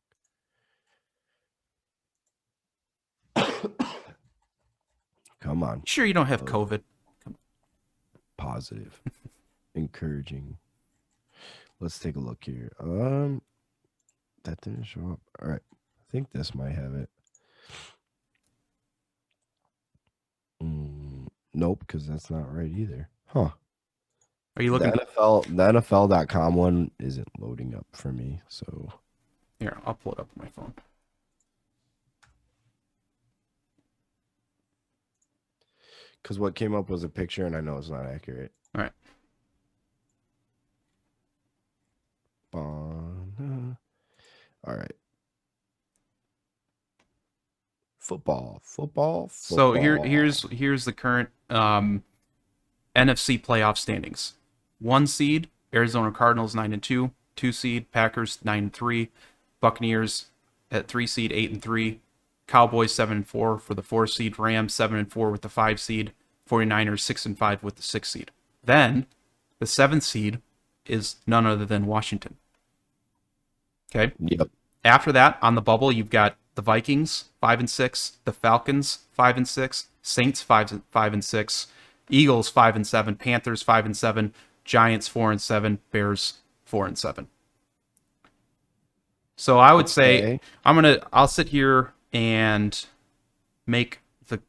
Come on. Sure, you don't have Load. COVID. Positive. Encouraging. Let's take a look here. That didn't show up. All right. I think this might have it. Nope, because that's not right either. Huh. Are you looking? The NFL.com one isn't loading up for me. So Here, I'll pull it up on my phone. because what came up was a picture, and I know it's not accurate. All right. All right. Football. So here's the current NFC playoff standings. 1 seed Arizona Cardinals 9-2, 2 seed Packers 9-3, Buccaneers at 3 seed 8-3, Cowboys 7-4 for the 4 seed, Rams 7-4 with the 5 seed, 49ers 6-5 with the 6 seed. Then the 7th seed is none other than Washington. Okay. Yep. After that, on the bubble, you've got the Vikings 5-6, the Falcons 5-6, Saints 5-6, Eagles 5-7, Panthers 5-7, Giants 4-7, Bears 4-7. So I would say Okay. I'll sit here and make the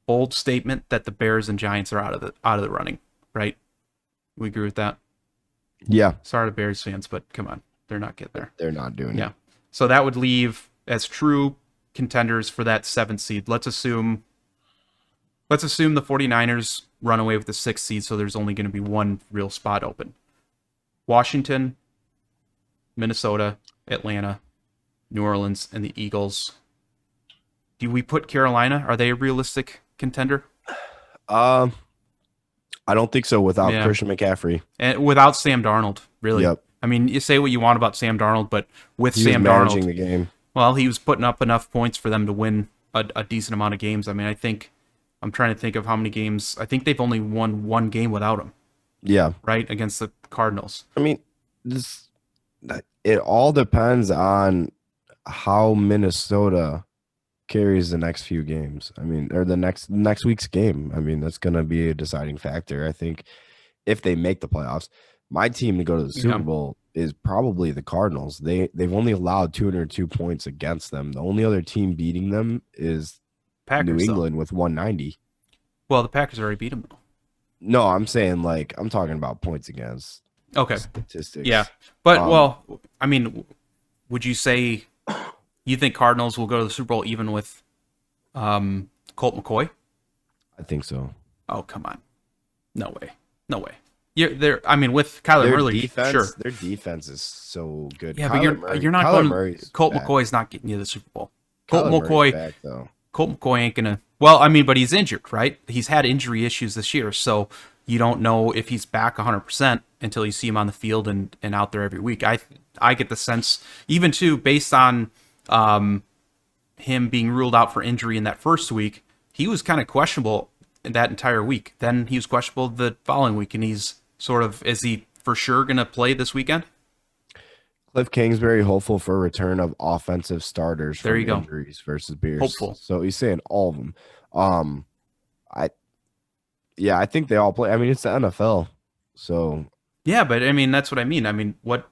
bold statement that the Bears and Giants are out of the running, right? We agree with that. Yeah, Sorry to Bears fans, but come on, they're not getting there. they're not doing Yeah. it. So that would leave as true contenders for that 7th seed. Let's assume the 49ers run away with the 6th seed, so there's only going to be one real spot open. Washington, Minnesota, Atlanta, New Orleans, and the Eagles. Do we put Carolina? Are they a realistic contender? Um, I don't think so without Yeah. Christian McCaffrey. And without Sam Darnold, really. Yep. I mean, you say what you want about Sam Darnold, but with He was Sam managing Darnold, the game. well, he was putting up enough points for them to win a decent amount of games. I mean, I'm trying to think of how many games. I think they've only won one game without him, Yeah. right? Against the Cardinals. I mean, it all depends on how Minnesota carries the next few games. I mean, or the next week's game. I mean, that's going to be a deciding factor. I think if they make the playoffs, my team to go to the Super Yeah. Bowl is probably the Cardinals. They've only allowed 202 points against them. The only other team beating them is Packers, New though. England with 190. Well, the Packers already beat them, though. No, I'm saying like I'm talking about points against Okay. statistics. Yeah. But, Um, well, I mean, would you say you think Cardinals will go to the Super Bowl even with Colt McCoy? I think so. Oh, come on. No way. No way. You're there. I mean, with Kyler Murray, sure. Their defense is so good. Yeah, but you're not Kyler going. Murray's Colt back. McCoy's not getting you the Super Bowl. Colt Kyler Murray's McCoy. back though. Colt McCoy ain't gonna. Well, I mean, but he's injured, right? He's had injury issues this year, so you don't know if he's back 100% until you see him on the field and out there every week. I get the sense, even too, based on him being ruled out for injury in that first week, he was kind of questionable in that entire week. Then he was questionable the following week, and he's sort of, is he for sure gonna play this weekend? Cliff Kingsbury hopeful for a return of offensive starters There from you go. injuries versus Bears. Hopeful. So he's saying all of them. I I think they all play. I mean, it's the NFL. So Yeah, but I mean, that's what I mean. I mean, what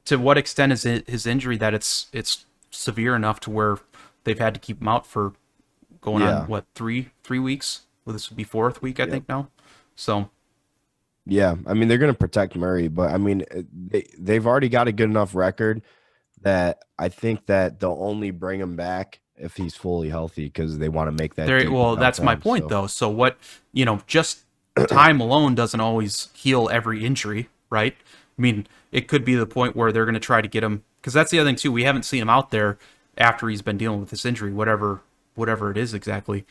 to what extent is his injury that it's severe enough to where they've had to keep him out for going on what three weeks? Well, this would be fourth week, I think now. So yeah, I mean, they're going to protect Murray, but I mean, they've already got a good enough record that I think that they'll only bring him back if he's fully healthy because they want to make that. there, well, that's my point though. So what, just time alone doesn't always heal every injury, right? I mean, it could be the point where they're going to try to get him, because that's the other thing too. We haven't seen him out there after he's been dealing with this injury, whatever it is exactly.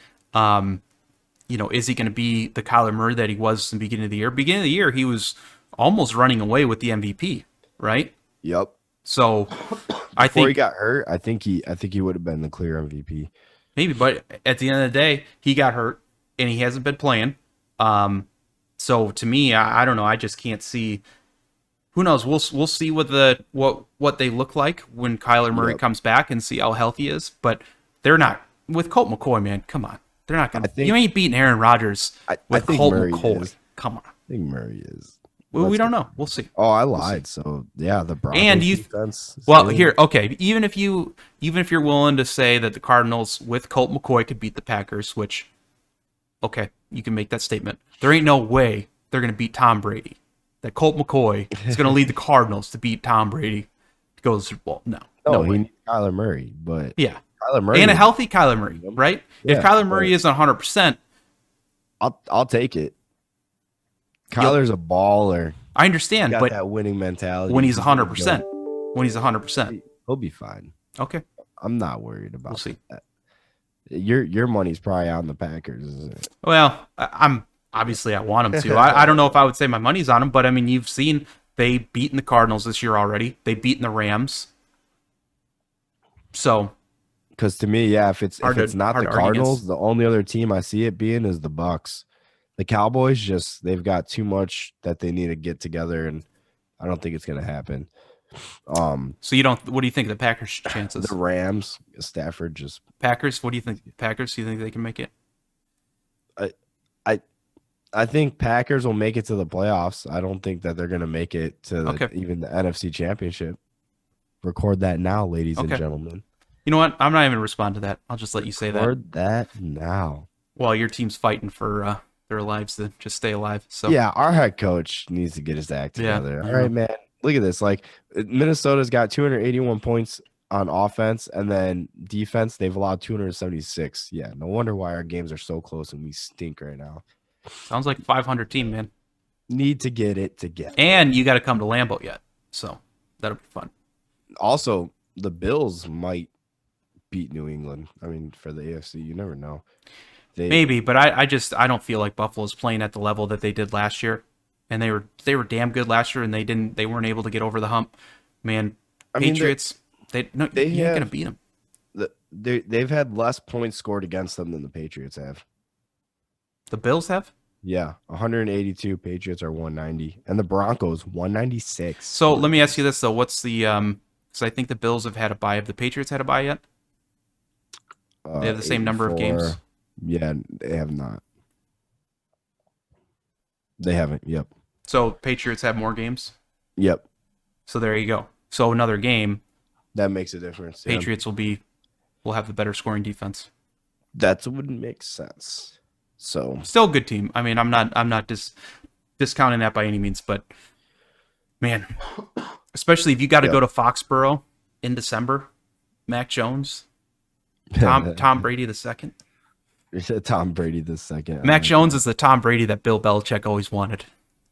Is he going to be the Kyler Murray that he was in the beginning of the year? Beginning of the year, he was almost running away with the MVP, right? Yep. So I Before think he got hurt, I think he would have been the clear MVP. maybe, but at the end of the day, he got hurt and he hasn't been playing. So to me, I don't know. I just can't see. Who knows? We'll see what they look like when Kyler Murray comes back and see how healthy he is. But they're not with Colt McCoy, man. Come on, they're not gonna. You ain't beating Aaron Rodgers with Colt McCoy. Is. Come on. I think Murray is. Well, we don't know. We'll see. Oh, I lied. So yeah, the Broncos And defense. Well, here, okay. Even if you're willing to say that the Cardinals with Colt McCoy could beat the Packers, which, okay, you can make that statement. There ain't no way they're going to beat Tom Brady. That Colt McCoy is going to lead the Cardinals to beat Tom Brady to go to the Super Bowl. No he way. needs Kyler Murray, but Yeah, Kyler Murray and a healthy Kyler Murray, right? Yeah, if Kyler Murray isn't 100%, I'll take it. Kyler's a baller. I understand, Got but that winning mentality. when he's 100%, he'll be fine. okay, I'm not worried about we'll see. that. Your money's probably on the Packers, isn't it? Well, I'm obviously I want them to. I don't know if I would say my money's on them, but I mean, you've seen they beaten the Cardinals this year already. They beaten the Rams. So, Because to me, yeah, if it's not the hard to argue Cardinals, against. the only other team I see it being is the Bucks. The Cowboys they've got too much that they need to get together, and I don't think it's gonna happen. So you don't. What do you think of the Packers' chances? The Rams, Stafford just Packers. What do you think? Packers. Do you think they can make it? I think Packers will make it to the playoffs. I don't think that they're going to make it to Okay. even the NFC Championship. Record that now, ladies and Okay. gentlemen. You know what? I'm not even gonna respond to that. I'll just let you say that Record that now. while your team's fighting for their lives to just stay alive. So Yeah, our head coach needs to get his act Yeah, together. I All right, man. Look at this. Like Minnesota's got 281 points on offense, and then defense they've allowed 276. Yeah, no wonder why our games are so close and we stink right now. sounds like a 500 team, man. Need to get it together. And you got to come to Lambeau yet, so that'll be fun. Also, the Bills might beat New England. I mean, for the AFC, you never know. Maybe, but I don't feel like Buffalo's playing at the level that they did last year, and they were damn good last year, and they weren't able to get over the hump. Man, Patriots, you ain't gonna beat them. They've had less points scored against them than the Patriots have. The Bills have. Yeah, 182. Patriots are 190, and the Broncos 196. So let me ask you this though: what's the Because I think the Bills have had a bye. Have the Patriots had a bye yet? They have the same number of games. Yeah, they have not. They haven't. Yep. So Patriots have more games. Yep. So there you go. So another game, That makes a difference. yeah. Patriots will have the better scoring defense. That wouldn't make sense. So Still a good team. I mean, I'm not discounting that by any means, but man, especially if you got to go to Foxborough in December, Mac Jones, Tom Brady the second. Tom Brady the second. Mac Jones is the Tom Brady that Bill Belichick always wanted.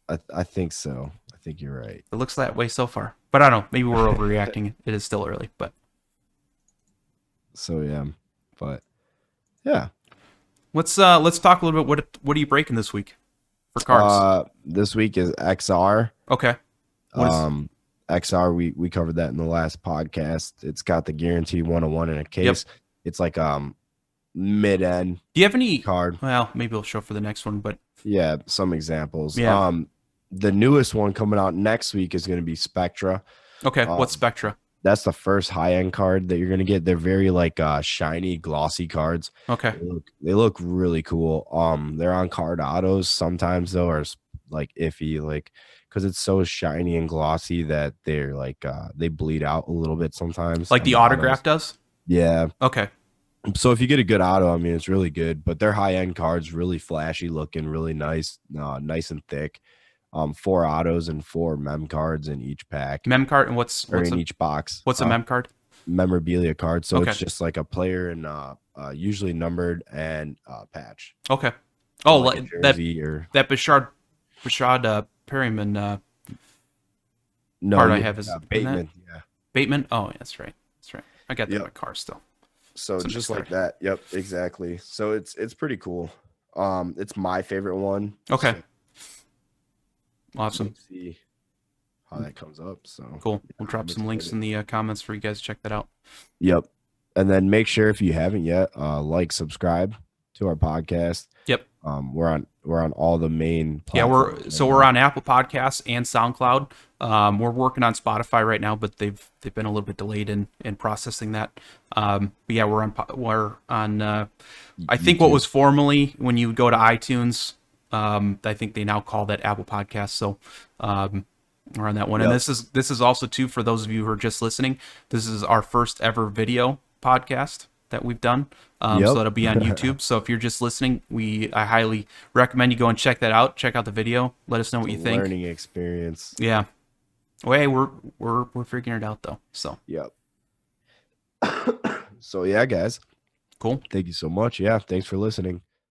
I think so. I think you're right. It looks that way so far, but I don't know. Maybe we're overreacting. It is still early, but So yeah, but yeah. let's talk a little bit. What are you breaking this week for cards? This week is XR. Okay. What is, XR, we covered that in the last podcast. It's got the guarantee 101 in a case. Yep. It's like mid-end do you have any card. Well, maybe we'll show for the next one, but Yeah, some examples. Yeah. The newest one coming out next week is going to be Spectra. okay. What's Spectra? That's the first high-end card that you're going to get. They're very like shiny, glossy cards. Okay. They look really cool. They're on card autos sometimes though, or like iffy, like because it's so shiny and glossy that they're like they bleed out a little bit sometimes. Like the autograph does? Yeah. Okay. So if you get a good auto, I mean, it's really good. But they're high-end cards, really flashy looking, really nice, nice and thick. 4 autos and 4 mem cards in each pack. Mem card and what's in each box. What's a mem card? Memorabilia card. So Okay. it's just like a player and usually numbered and patch. Okay. Oh, Like a like jersey or that Bashard Perryman no, card I have is Bateman. Yeah. Bateman. Oh, that's right. That's right. I got that in my car still. So It's a just nice like that. Yep, exactly. So it's pretty cool. It's my favorite one. Okay. So Awesome. let's see how that comes up. So Cool. We'll drop some links in the comments for you guys to check that out. Yep. And then make sure if you haven't yet, like, subscribe to our podcast. Yep. We're on all the main Yeah, platforms. we're on Apple Podcasts and SoundCloud. We're working on Spotify right now, but they've been a little bit delayed in processing that. But yeah, we're on I think what was formerly when you go to iTunes, I think they now call that Apple Podcasts. So we're on that one. Yep. And this is also too for those of you who are just listening. This is our first ever video podcast that we've done. So that'll be on YouTube. So if you're just listening, I highly recommend you go and check that out. Check out the video. Let us know what you think. Learning experience. Yeah. Well, hey, we're figuring it out though. So Yep. So yeah, guys. cool. Thank you so much. Yeah, thanks for listening.